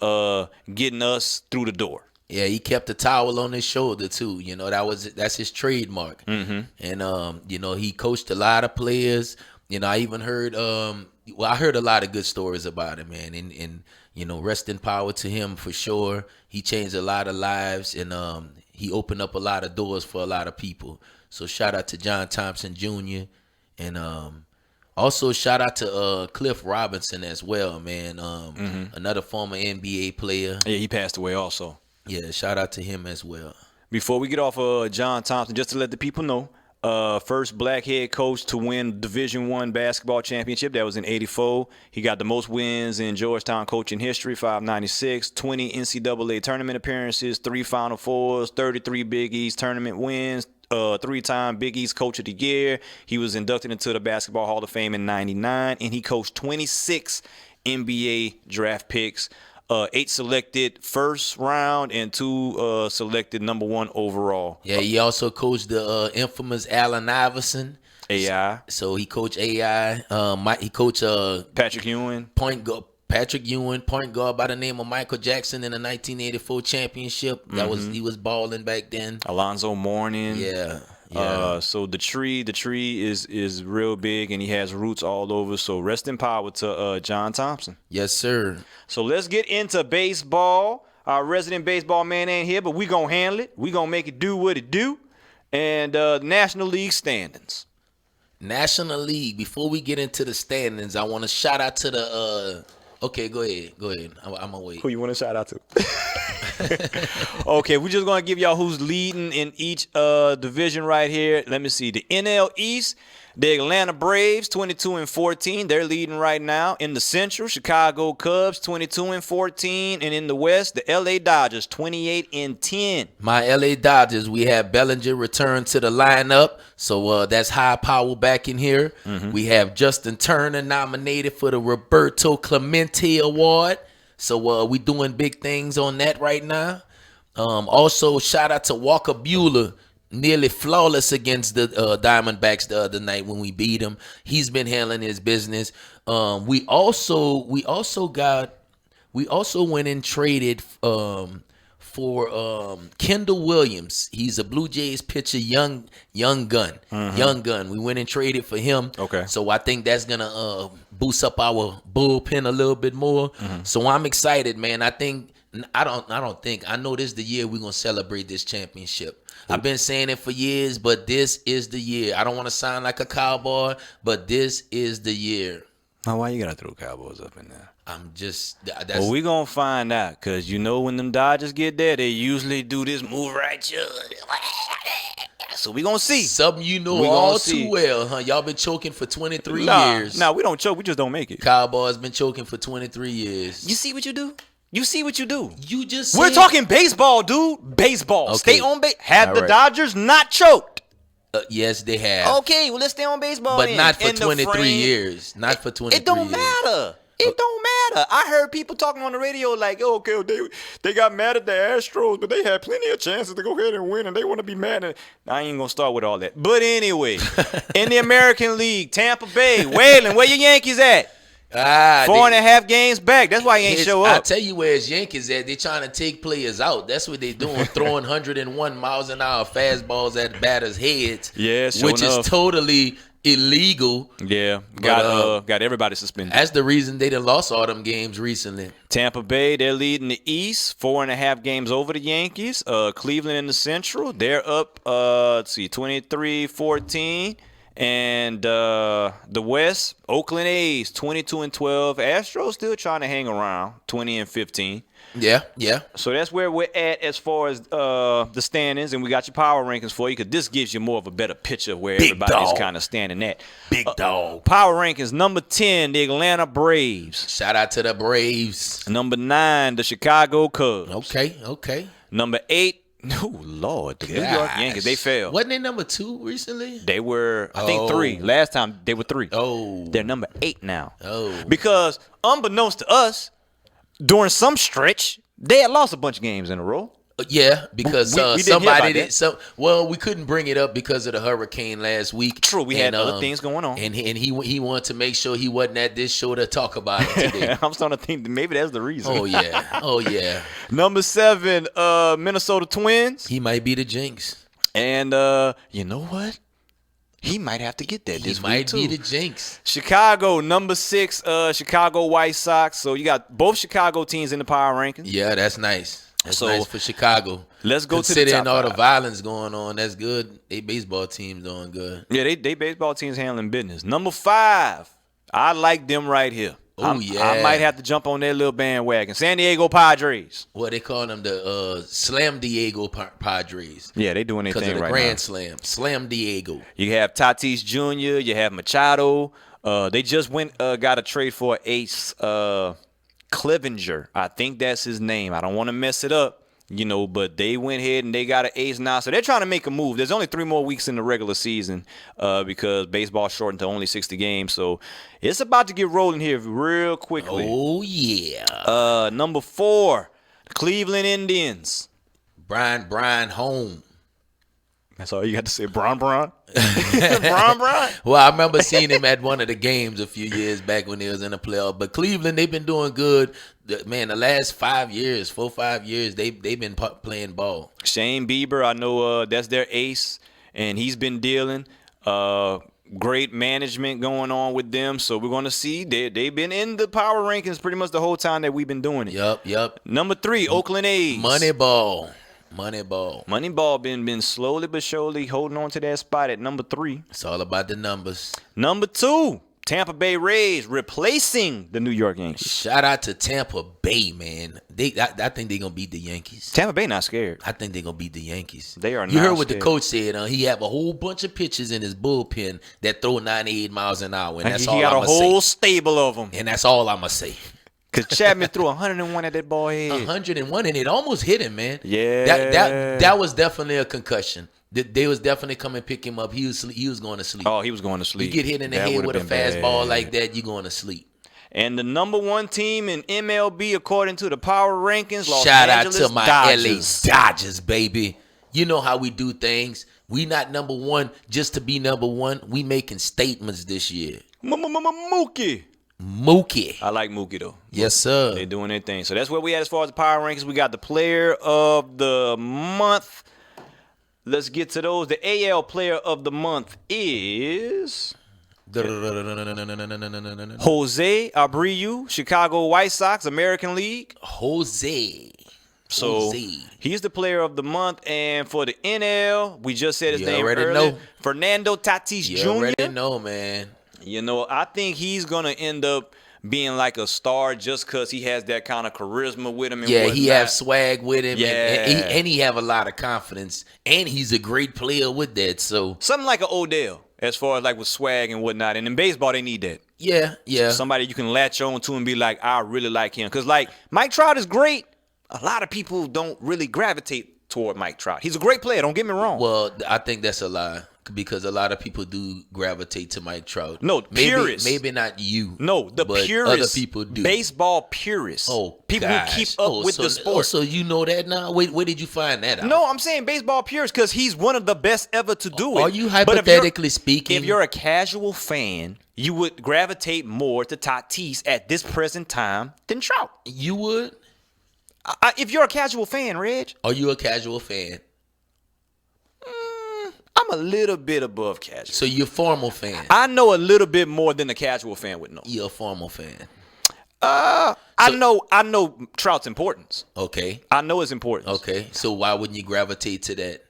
getting us through the door. Yeah, he kept the towel on his shoulder too. You know, that's his trademark. Mm-hmm. And you know, he coached a lot of players. You know, I even heard I heard a lot of good stories about him, man. And you know, rest in power to him for sure. He changed a lot of lives, and he opened up a lot of doors for a lot of people. So shout out to John Thompson Jr. and also shout out to Cliff Robinson as well, man. Another former NBA player. Yeah, he passed away also. Yeah, shout out to him as well. Before we get off John Thompson, just to let the people know, first black head coach to win Division I basketball championship. That was in '84. He got the most wins in Georgetown coaching history, 596, 20 NCAA tournament appearances, 3 Final Fours, 33 Big East tournament wins, 3-time Big East Coach of the Year. He was inducted into the Basketball Hall of Fame in '99, and he coached 26 NBA draft picks, 8 selected first round and 2 selected number 1 overall. Yeah, he also coached the infamous Allen Iverson. AI. So he coached AI. He coached Patrick Ewing. Patrick Ewing, point guard by the name of Michael Jackson in the 1984 championship. He was balling back then. Alonzo Mourning. Yeah. So the tree is real big, and he has roots all over. So rest in power to John Thompson. Yes, sir. So let's get into baseball. Our resident baseball man ain't here, but we gonna handle it. We gonna make it do what it do. And National League standings. National League. Before we get into the standings, I want to shout out to the. Okay, go ahead. I'm gonna wait. Who you want to shout out to? Okay, we're just gonna give y'all who's leading in each division right here. Let me see. The NL East, the Atlanta Braves, 22-14. They're leading right now. In the Central, Chicago Cubs, 22-14, and in the West, the LA Dodgers, 28-10. My LA Dodgers, we have Bellinger return to the lineup, so that's high power back in here. Mm-hmm. We have Justin Turner nominated for the Roberto Clemente Award. So we doing big things on that right now. Also, shout out to Walker Buehler, nearly flawless against the Diamondbacks the other night when we beat him. He's been handling his business. We also went and traded for Kendall Williams. He's a Blue Jays pitcher, young gun. Mm-hmm. Young gun. We went and traded for him. Okay. So I think that's gonna boost up our bullpen a little bit more. Mm-hmm. So I'm excited, man. I know this is the year we're gonna celebrate this championship. I've been saying it for years, but this is the year. I don't want to sound like a cowboy, but this is the year. Now, why you gotta throw Cowboys up in there? Well, we gonna find out, cause you know when them Dodgers get there, they usually do this move right here. So we gonna see. Something you know all too well, huh? Y'all been choking for 23 years. Nah, we don't choke. We just don't make it. Cowboys been choking for 23 years. You see what you do? You see what you do? You just We're talking baseball, dude. Baseball. Okay. Stay on base. Have all the Dodgers not choked? Yes, they have. Okay, well, let's stay on baseball. But not for 23 years. Not for 23 years. It don't matter. It don't matter. I heard people talking on the radio like, oh, okay, they got mad at the Astros, but they had plenty of chances to go ahead and win, and they want to be mad at. I ain't going to start with all that. But anyway, in the American League, Tampa Bay, Waylon, where your Yankees at? 4.5 games back. That's why he ain't show up. I tell you where his Yankees at. They trying to take players out. That's what they doing. Throwing 101 miles an hour fastballs at batters' heads. Yeah, which is totally illegal. Yeah, got everybody suspended. That's the reason they done lost all them games recently. Tampa Bay, they're leading the East, 4.5 games over the Yankees. Cleveland in the Central, they're up. 23-14. And the West, Oakland A's 22-12. Astros still trying to hang around 20-15. Yeah, yeah. So that's where we're at as far as the standings, and we got your power rankings for you because this gives you more of a better picture of where Big everybody's dog. kind of standing at. Big dog. Power rankings, number 10, the Atlanta Braves. Shout out to the Braves. Number 9, the Chicago Cubs. Okay. Number 8, oh, Lord, the New York Yankees, they fell. Wasn't they number 2 recently? They were, I think, 3. Last time, they were 3. Oh. They're number 8 now. Oh. Because, unbeknownst to us, during some stretch, they had lost a bunch of games in a row. Yeah, because we didn't hear somebody about did. that. Well, we couldn't bring it up because of the hurricane last week. True, we had other things going on. and he wanted to make sure he wasn't at this show to talk about it today. I'm starting to think that maybe that's the reason. Oh yeah. Number 7, Minnesota Twins. He might be the jinx. And you know what? He might have to get that He this week might too. be the jinx. Chicago, number 6, Chicago White Sox. So you got both Chicago teams in the power rankings. Yeah, that's nice. That's So, nice for Chicago. let's go to the Considering top all the 5. violence going on, that's good. They baseball team doing good. Yeah, they baseball teams handling business. Number 5, I like them right here. Oh, yeah. I might have to jump on their little bandwagon. San Diego Padres. What they call them, the Slam Diego Padres. Yeah, they doing their Because thing of the right Grand now. Slam. Slam Diego. You have Tatis Jr., you have Machado. They just got a trade for Ace Clevenger. I think that's his name. I don't want to mess it up, but they went ahead and they got an ace now. So they're trying to make a move. There's only 3 more weeks in the regular season because baseball shortened to only 60 games. So it's about to get rolling here real quickly. Oh, yeah. Number 4, the Cleveland Indians. Brian Home. That's all you got to say, Bron. Bron. Well, I remember seeing him at one of the games a few years back when he was in the playoff. But Cleveland, they've been doing good. The last 5 years, 4-5 years, they've been playing ball. Shane Bieber, I know that's their ace, and he's been dealing. Great management going on with them, so we're going to see. They've been in the power rankings pretty much the whole time that we've been doing it. Yep. Number 3, Oakland A's. Moneyball. Moneyball been slowly but surely holding on to that spot at number 3. It's all about the numbers. Number 2, Tampa Bay Rays replacing the New York Yankees. Shout out to Tampa Bay, man. I think they're going to beat the Yankees. Tampa Bay not scared. I think they're going to beat the Yankees. They are You not heard what the scared. coach said. He have a whole bunch of pitchers in his bullpen that throw 98 miles an hour. And that's He all got I'm a going to whole say. stable of them. And that's all I'm going to say. Because Chapman threw 101 at that ball head. 101, and it almost hit him, man. Yeah. That was definitely a concussion. They was definitely coming to pick him up. He was going to sleep. Oh, he was going to You sleep. get hit in the That head would've with a been fastball bad. like that, you're going to sleep. And the number 1 team in MLB, according to the power rankings, Los Shout Angeles out to my Dodgers. LA Dodgers, baby. You know how we do things. We not number 1 just to be number 1. We making statements this year. Mookie. Mookie. I like Mookie, though. Yes, sir. They're doing their thing. So that's where we at as far as the power rankings. We got the player of the month. Let's get to those. The AL player of the month is Jose Abreu, Chicago White Sox, American League. Jose. So he's the player of the month. And for the NL, we just said his You name already earlier. know. Fernando Tatis You Jr. already know, man. I think he's going to end up being like a star just because he has that kind of charisma with him. And Yeah, whatnot. he have swag with him. Yeah. And he have a lot of confidence. And he's a great player with that. So, Something like an Odell as far as like with swag and whatnot. And in baseball, they need that. yeah. Somebody you can latch on to and be like, I really like him. Because like Mike Trout is great. A lot of people don't really gravitate toward Mike Trout. He's a great player. Don't get me wrong. Well, I think that's a lie. Because a lot of people do gravitate to Mike Trout. No, purists. Maybe not you. No, the but purists. Other people do. Baseball purists. Oh, people gosh. who keep up with the sport. So you know that now? Wait, where did you find that out? No, I'm saying baseball purists because he's one of the best ever to do it. Are you But if hypothetically speaking? If you're a casual fan, you would gravitate more to Tatis at this present time than Trout. You would? If you're a casual fan, Reg, Are you a casual fan? I'm a little bit above casual. So you're a formal fan. I know a little bit more than a casual fan would know. You're a formal fan. I know Trout's importance. Okay. I know his importance. Okay. So why wouldn't you gravitate to that?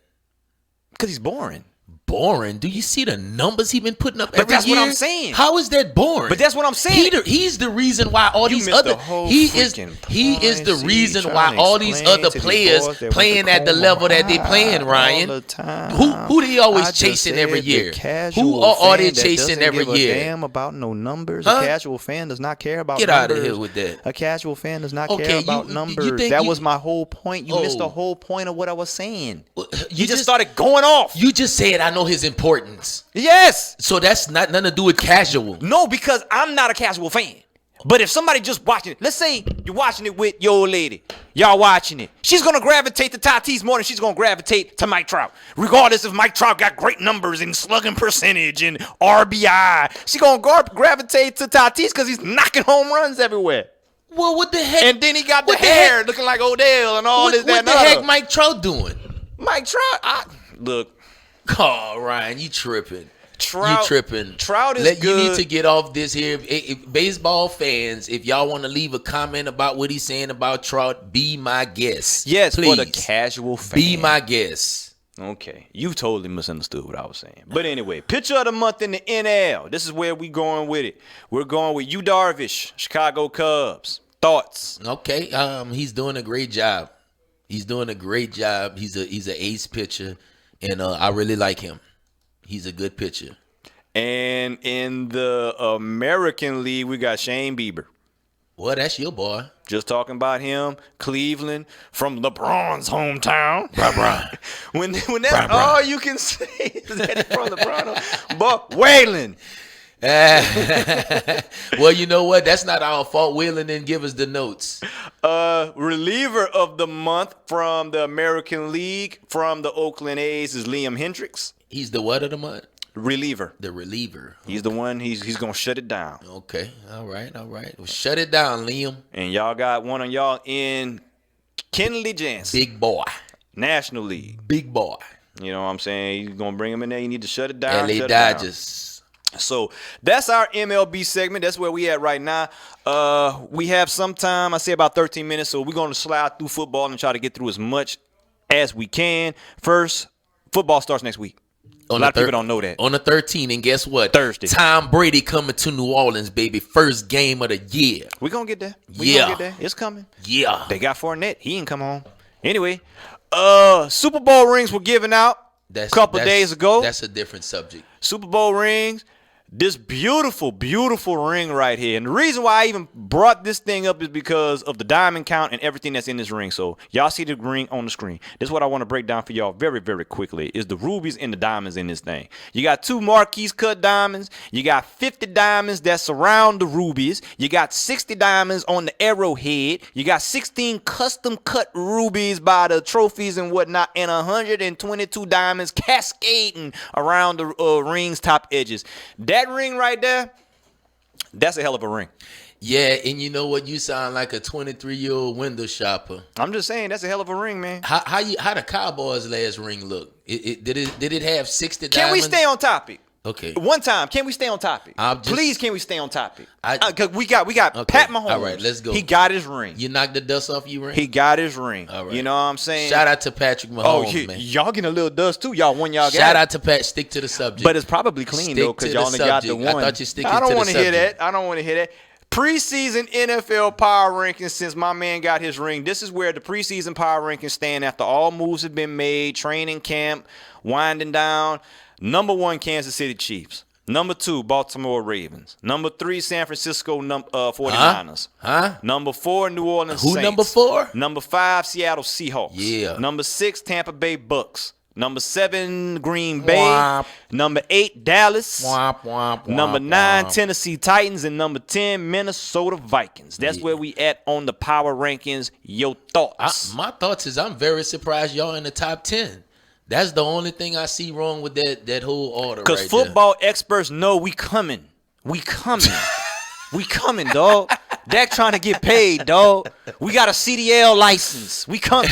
Because he's boring. boring. Do you see the numbers he been putting up But every that's year? what I'm saying. How is that boring? But that's what I'm saying. He's the reason why all You these missed other the whole he freaking is the point. reason See, why trying to all these explain other to these players boys that went playing to at the Como level that they High playing, Ryan. all the time. Who they always I just chasing every said the year? casual Who are they fan that chasing doesn't every give a year? damn about no numbers. Huh? A casual fan does not care about Get numbers. out of here with that. A casual fan does not Okay, care you- about you numbers. think That you- was my whole point. You missed the Oh. whole point of what I was saying. You You just started going off. You just said I know his importance. Yes. So that's not nothing to do with casual. No, because I'm not a casual fan. But if somebody just watching it, let's say you're watching it with your old lady, y'all watching it, she's gonna gravitate to Tatis more than she's gonna gravitate to Mike Trout, regardless if Mike Trout got great numbers in slugging percentage and RBI. She gonna gravitate to Tatis because he's knocking home runs everywhere. Well, what the heck? And then he got the What the hair heck? looking like Odell and all this, that, what and the the heck other. Mike Trout doing? Mike Trout, look, Oh, Ryan, you tripping. Trout, You tripping. Trout is You need good. to get off this here. Baseball fans, if y'all want to leave a comment about what he's saying about Trout, be my guest. Yes, please. for the casual fan. Be my guest. Okay, you totally misunderstood what I was saying. But anyway, pitcher of the month in the NL. This is where we going with it. We're going with Yu Darvish, Chicago Cubs. Thoughts? Okay, he's doing a great job. He's doing a great job. He's an ace pitcher, and I really like him. He's a good pitcher. And in the American League, we got Shane Bieber. Well, that's your boy. Just talking about him, Cleveland, from LeBron's hometown. when that's all you can say is that he's from LeBron. But Waylon. Well, you know what? That's not our fault. Waylon didn't give us the notes. Reliever of the month from the American League from the Oakland A's is Liam Hendricks. He's the what of the month? Reliever. The reliever. He's the one. He's gonna shut it down. Okay. All right. Well, shut it down, Liam. And y'all got one of y'all in Kenley Jansen, Big boy. National League. Big boy. You know what I'm saying? You're gonna bring him in there. You need to shut it down. LA shut it down. Dodgers. So that's our MLB segment. That's where we at right now. We have some time. I say about 13 minutes. So we're gonna slide through football and try to get through as much as we can. First, football starts next week. A lot of people don't know that. On the 13th, and guess what? Thursday. Tom Brady coming to New Orleans, baby. First game of the year. We're going to get there. Yeah. Gonna get there. It's coming. Yeah. They got Fournette. He ain't come home. Anyway, Super Bowl rings were given out a couple days ago. That's a different subject. Super Bowl rings. This beautiful, beautiful ring right here. And the reason why I even brought this thing up is because of the diamond count and everything that's in this ring. So y'all see the ring on the screen. This is what I want to break down for y'all very, very quickly is the rubies and the diamonds in this thing. You got 2 Marquise cut diamonds. You got 50 diamonds that surround the rubies. You got 60 diamonds on the arrowhead. You got 16 custom cut rubies by the trophies and whatnot. And 122 diamonds cascading around the ring's top edges. That ring right there, that's a hell of a ring. Yeah, and you know what? You sound like a 23-year-old window shopper. I'm just saying that's a hell of a ring, man. How the Cowboys' last ring look? Did it have 60 diamonds? Can we stay on topic? Okay. One time, can we stay on topic? Please, can we stay on topic? Cause we got Okay. Pat Mahomes. All right, let's go. He got his ring. You knocked the dust off your ring? He got his ring. All right. You know what I'm saying? Shout out to Patrick Mahomes, man. Y'all getting a little dust too. Y'all got Shout it. out to Pat. Stick to the subject. But it's probably clean Stick though, because to y'all the only got the subject. I one. thought you sticking I don't to the want to hear subject. that. I don't want to hear that. Preseason NFL power rankings, since my man got his ring, this is where the preseason power rankings stand after all moves have been made, training camp, winding down. Number 1, Kansas City Chiefs. Number 2, Baltimore Ravens. Number 3, San Francisco 49ers. Huh? Number 4, New Orleans Who Saints. number 4? Number 5, Seattle Seahawks. Yeah. Number 6, Tampa Bay Bucks. Number 7, Green Bay. Womp. Number 8, Dallas. Womp, womp, Number womp, 9, womp. Tennessee Titans. And number 10, Minnesota Vikings. That's where we at on the power rankings. Your thoughts? My thoughts is I'm very surprised y'all in the top 10. That's the only thing I see wrong with that whole order right Because football experts know we coming. We coming. We coming, dog. Dak trying to get paid, dog. We got a CDL license. We coming.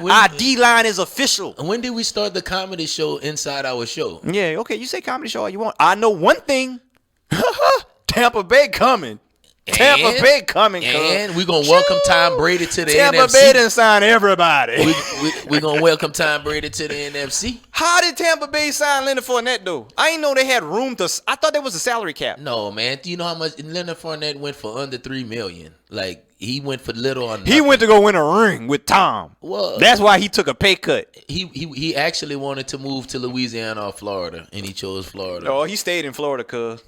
Our D-line is official. When did we start the comedy show inside our show? Yeah, okay, you say comedy show all you want. I know one thing. Tampa Bay coming. Tampa Bay coming, and we're gonna welcome Tom Brady to the Tampa NFC. Bay done sign everybody. We're gonna welcome Tom Brady to the NFC. How did Tampa Bay sign Leonard Fournette though? I didn't know they had room to. I thought there was a salary cap. No, man. Do you know how much Leonard Fournette went for under $3 million? Like he went for little on. He went to go win a ring with Tom. Well, that's why he took a pay cut. He actually wanted to move to Louisiana or Florida, and he chose Florida. Oh, he stayed in Florida, cuz.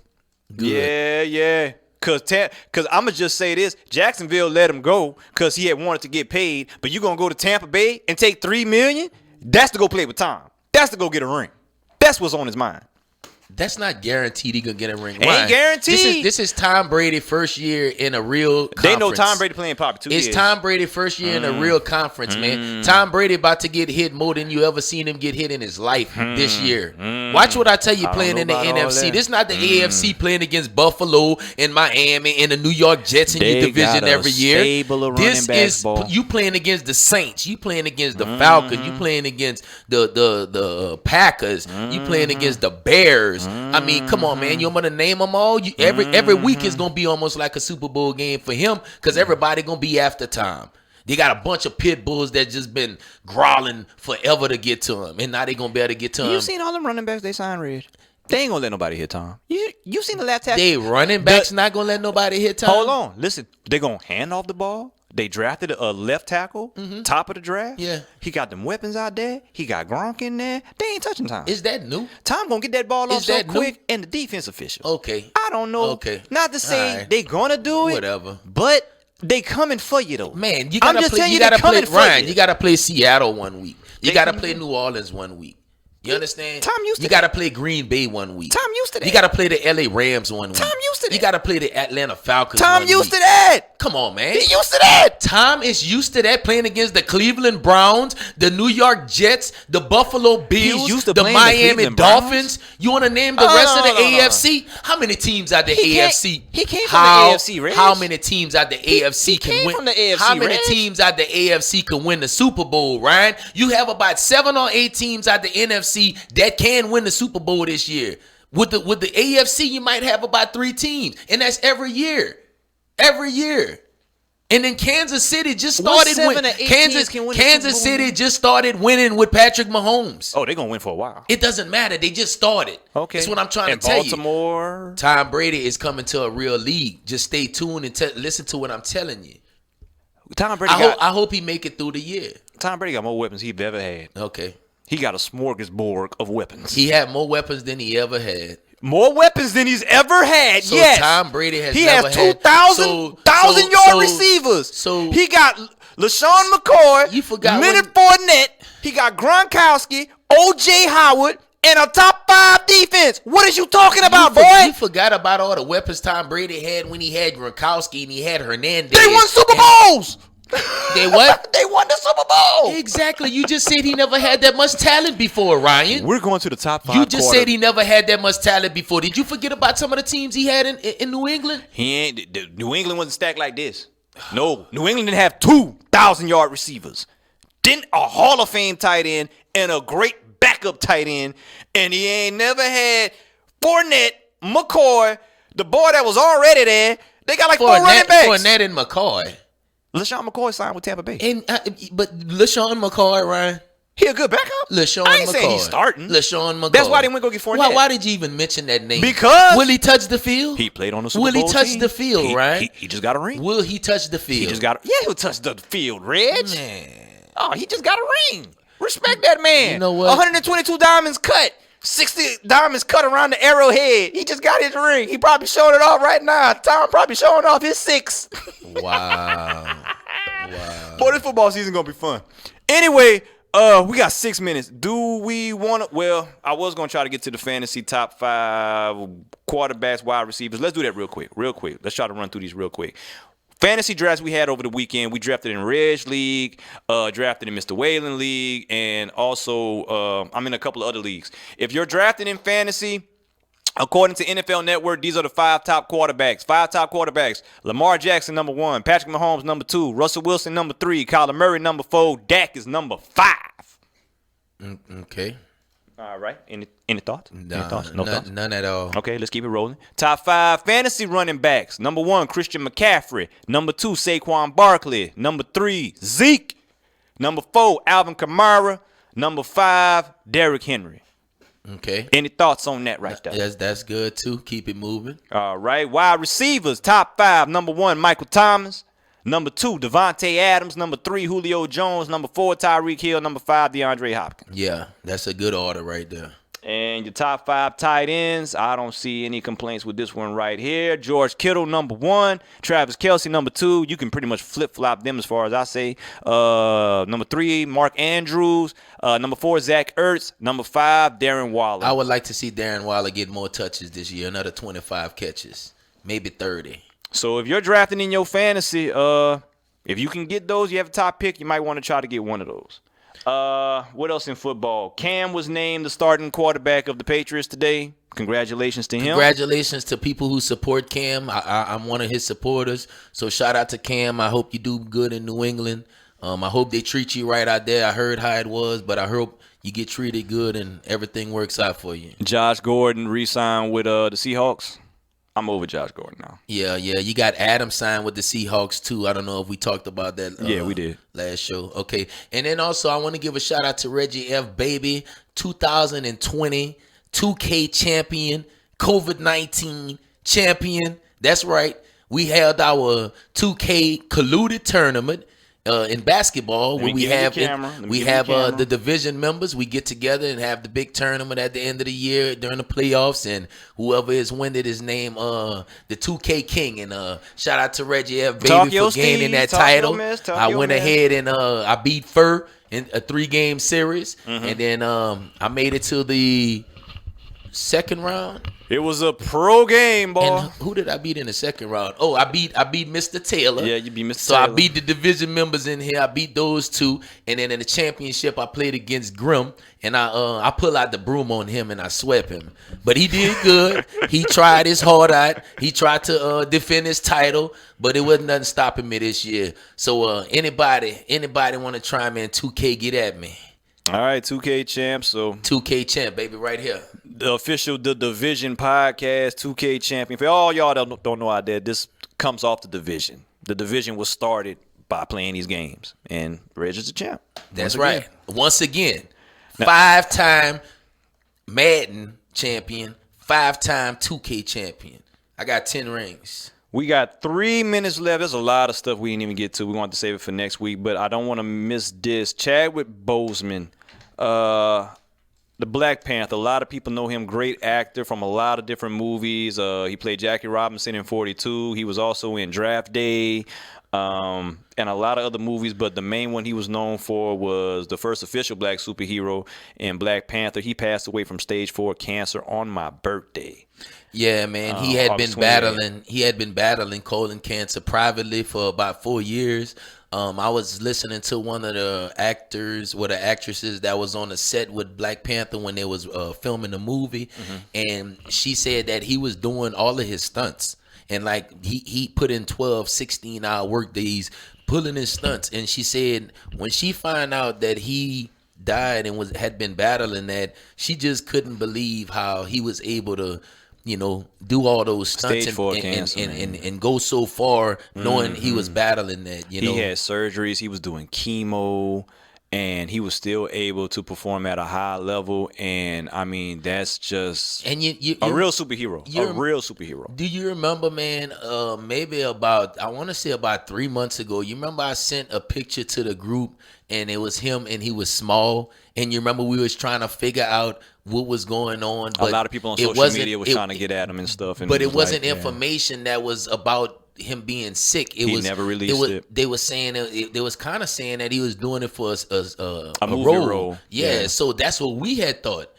Yeah. Cause I'ma just say this: Jacksonville let him go because he had wanted to get paid. But you gonna go to Tampa Bay and take $3 million? That's to go play with Tom. That's to go get a ring. That's what's on his mind. That's not guaranteed he gonna get a ring. Ain't guaranteed. This is Tom Brady first year in a real conference. They know Tom Brady playing probably 2 years. It's Tom Brady first year in a real conference, man. Tom Brady about to get hit more than you ever seen him get hit in his life this year. Watch what I tell you playing in the NFC. This is not the AFC playing against Buffalo and Miami and the New York Jets in your division every year. This is you playing against the Saints. You playing against the Falcons. You playing against the Packers. You playing against the Bears. I mean, come on, man. You want to name them all? Every week is going to be almost like a Super Bowl game for him because everybody going to be after Tom. They got a bunch of pit bulls that just been growling forever to get to him, and now they going to be able to get to him. You seen all them running backs they signed, Red? They ain't going to let nobody hit Tom. You seen the left tackle? They running backs not going to let nobody hit Tom? Hold on. Listen, they going to hand off the ball. They drafted a left tackle, top of the draft. Yeah. He got them weapons out there. He got Gronk in there. They ain't touching Tom. Is that new? Tom gonna get that ball off so quick, and the defense official. Okay. I don't know. Okay. Not to say they gonna do it. Whatever. But they coming for you though. Man, you gotta play. You gotta play Ryan. You gotta play Seattle 1 week. You gotta play New Orleans 1 week. You understand? Tom used to You got to play Green Bay 1 week. Tom used to that. You got to play the LA Rams 1 week. Tom used to that. You got to play the Atlanta Falcons Tom 1 used week. to that. Come on, man. He used to that. Tom is used to that, playing against the Cleveland Browns, the New York Jets, the Buffalo Bills, the Miami Dolphins. You want to name the rest of the AFC? How many teams out the AFC? He came from the AFC, Reg. How many teams out the AFC can win? From the AFC, how many Reg? teams out the AFC can win the Super Bowl, Ryan? You have about 7 or 8 teams out the NFC that can win the Super Bowl this year. With the AFC, you might have about 3 teams, and that's every year. Every year. And then Kansas City just started winning. Kansas City just started winning with Patrick Mahomes. Oh, they're going to win for a while. It doesn't matter. They just started. Okay. That's what I'm trying to tell you. Tom Brady is coming to a real league. Just stay tuned and listen to what I'm telling you. Tom Brady I hope he make it through the year. Tom Brady got more weapons he's ever had. Okay. He got a smorgasbord of weapons. He had more weapons than he ever had. More weapons than he's ever had. So yes. Tom Brady has he never has had 2,000-yard receivers. So he got LaShawn McCoy, you forgot Leonard Fournette. He got Gronkowski, O.J. Howard, and a top 5 defense. What is you talking about, boy? You forgot about all the weapons Tom Brady had when he had Gronkowski and he had Hernandez. They won Super Bowls. They what? They won the Super Bowl. Exactly. You just said he never had that much talent before, Ryan. We're going to the top 5. You just said he never had that much talent before. Did you forget about some of the teams he had in New England? He ain't. New England wasn't stacked like this. No, New England didn't have 2,000-yard receivers. Didn't a Hall of Fame tight end and a great backup tight end, and he ain't never had Fournette, McCoy, the boy that was already there. They got like 4 running backs. Fournette and McCoy. LaShawn McCoy signed with Tampa Bay. But LaShawn McCoy, Ryan. He a good backup? LaShawn I ain't McCoy. saying he's starting. LaShawn McCoy. That's why they went go get Fournette. Why did you even mention that name? Because will he touch the field? He played on the Super Bowl Will he touch team. the field, right? He just got a ring. Will he touch the field? He just got. Yeah, he'll touch the field, Reg. Man. Oh, he just got a ring. Respect that man. You know what? 122 diamonds cut. 60 diamonds cut around the arrowhead. He just got his ring. He probably showing it off right now. Tom probably showing off his 6. Wow. Boy, this football season gonna be fun. Anyway, we got 6 minutes. Do we want to? Well, I was gonna try to get to the fantasy top 5 quarterbacks, wide receivers. Let's do that real quick. Let's try to run through these real quick. Fantasy drafts we had over the weekend. We drafted in Reg League, drafted in Mr. Whalen League, and also I'm in a couple of other leagues. If you're drafted in fantasy, according to NFL Network, these are the 5 top quarterbacks. 5 top quarterbacks. Lamar Jackson, number 1. Patrick Mahomes, number 2. Russell Wilson, number 3. Kyler Murray, number 4. Dak is number 5. Okay. All right. Any thoughts? Any thoughts? No none, thoughts? none at all. Okay, let's keep it rolling. Top 5 fantasy running backs. Number 1, Christian McCaffrey. Number 2, Saquon Barkley. Number 3, Zeke. Number 4, Alvin Kamara. Number 5, Derrick Henry. Okay. Any thoughts on that right there? That's good too. Keep it moving. All right. Wide receivers, top 5. Number 1, Michael Thomas. Number 2, Devontae Adams. Number 3, Julio Jones. Number 4, Tyreek Hill. Number 5, DeAndre Hopkins. Yeah, that's a good order right there. And your top 5 tight ends, I don't see any complaints with this one right here. George Kittle, number 1. Travis Kelce, number 2. You can pretty much flip-flop them as far as I say. Number 3, Mark Andrews. Number 4, Zach Ertz. Number 5, Darren Waller. I would like to see Darren Waller get more touches this year, another 25 catches, maybe 30. So if you're drafting in your fantasy, if you can get those, you have a top pick, you might want to try to get one of those. What else in football? Cam was named the starting quarterback of the Patriots today. Congratulations to him. Congratulations to people who support Cam. I'm one of his supporters. So shout out to Cam. I hope you do good in New England. I hope they treat you right out there. I heard how it was, but I hope you get treated good and everything works out for you. Josh Gordon re-signed with the Seahawks. I'm over Josh Gordon now. Yeah. You got Adam signed with the Seahawks too. I don't know if we talked about that. Yeah, we did. Last show. Okay. And then also I want to give a shout out to Reggie F, baby. 2020 2K champion, COVID-19 champion. That's right. We held our 2K colluded tournament in basketball where we have the division members. We get together and have the big tournament at the end of the year during the playoffs, and whoever is winning is named the 2K King. And shout out to Reggie F, baby, for gaining that title. I went ahead and I beat Fur in a 3-game series, and then I made it to the second round. It was a pro game, boy. And who did I beat in the second round? Oh, I beat Mr. Taylor. Yeah, you beat Mr. So Taylor. I beat the division members in here. I beat those two. And then in the championship, I played against Grim. And I pull out the broom on him and I swept him. But he did good. He tried his heart out. He tried to defend his title. But it wasn't nothing stopping me this year. So anybody want to try me in 2K, get at me. All right, 2K champ. So 2K champ, baby, right here. The official The Division podcast, 2K champion. For all y'all that don't know out there, this comes off the division. The division was started by playing these games, and Reg is the champ. That's right. Once again, 5-time Madden champion, 5-time 2K champion. I got 10 rings. We got 3 minutes left. There's a lot of stuff we didn't even get to. We want to save it for next week, but I don't want to miss this. Chadwick Boseman, the Black Panther. A lot of people know him. Great actor from a lot of different movies. He played Jackie Robinson in 42. He was also in Draft Day and a lot of other movies, but the main one he was known for was the first official black superhero in Black Panther. He passed away from stage 4 cancer on my birthday. Yeah, man. He had been August 28th. battling colon cancer privately for about 4 years. I was listening to one of the actresses that was on the set with Black Panther when they was filming the movie, and she said that he was doing all of his stunts, and like he put in 12, 16-hour work days pulling his stunts, and she said when she found out that he died and had been battling that, she just couldn't believe how he was able to, do all those stunts and go so far knowing he was battling that, He had surgeries, he was doing chemo, and he was still able to perform at a high level. And I mean, that's just a real superhero. A real superhero. Do you remember, man, maybe about, I want to say about 3 months ago, you remember I sent a picture to the group and it was him and he was small. And you remember we was trying to figure out what was going on. But a lot of people on social media was trying to get at him and stuff. And but it wasn't information that was about him being sick. He never released it. They were saying they was kind of saying that he was doing it for a movie role. Yeah, so that's what we had thought.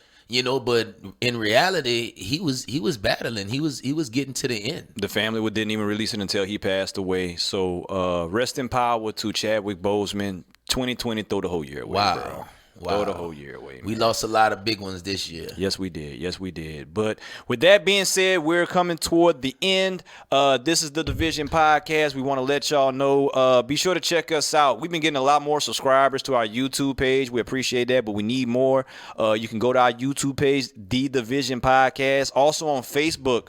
But in reality, he was battling. He was getting to the end. The family didn't even release it until he passed away. So rest in power to Chadwick Boseman. 2020 threw the whole year away. Wow. Bro. Throw the whole year away. We Man. lost a lot of big ones this year. Yes, we did. Yes, we did. But with that being said, we're coming toward the end. This is the Division Podcast. We want to let y'all know. Be sure to check us out. We've been getting a lot more subscribers to our YouTube page. We appreciate that, but we need more. You can go to our YouTube page, The Division Podcast. Also on Facebook.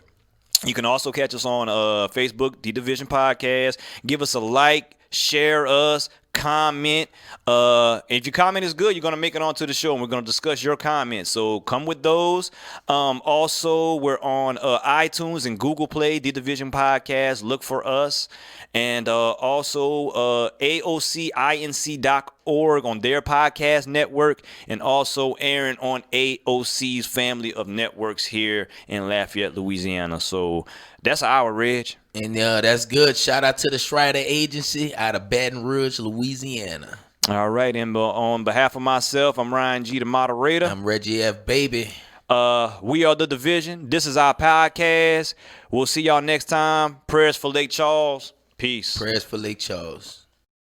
You can also catch us on Facebook, The Division Podcast. Give us a like, share us, comment. If your comment is good, you're going to make it onto the show, and we're going to discuss your comments. So come with those. Also, we're on iTunes and Google Play, The Division Podcast. Look for us. And also AOCINC.org on their podcast network, and also Aaron on AOC's family of networks here in Lafayette, Louisiana. So that's our Reg. And that's good. Shout out to the Schreider Agency out of Baton Rouge, Louisiana. All right, and on behalf of myself, I'm Ryan G, the moderator. I'm Reggie F, baby. We are The Division. This is our podcast. We'll see y'all next time. Prayers for Lake Charles. Peace. Prayers for Lake Charles.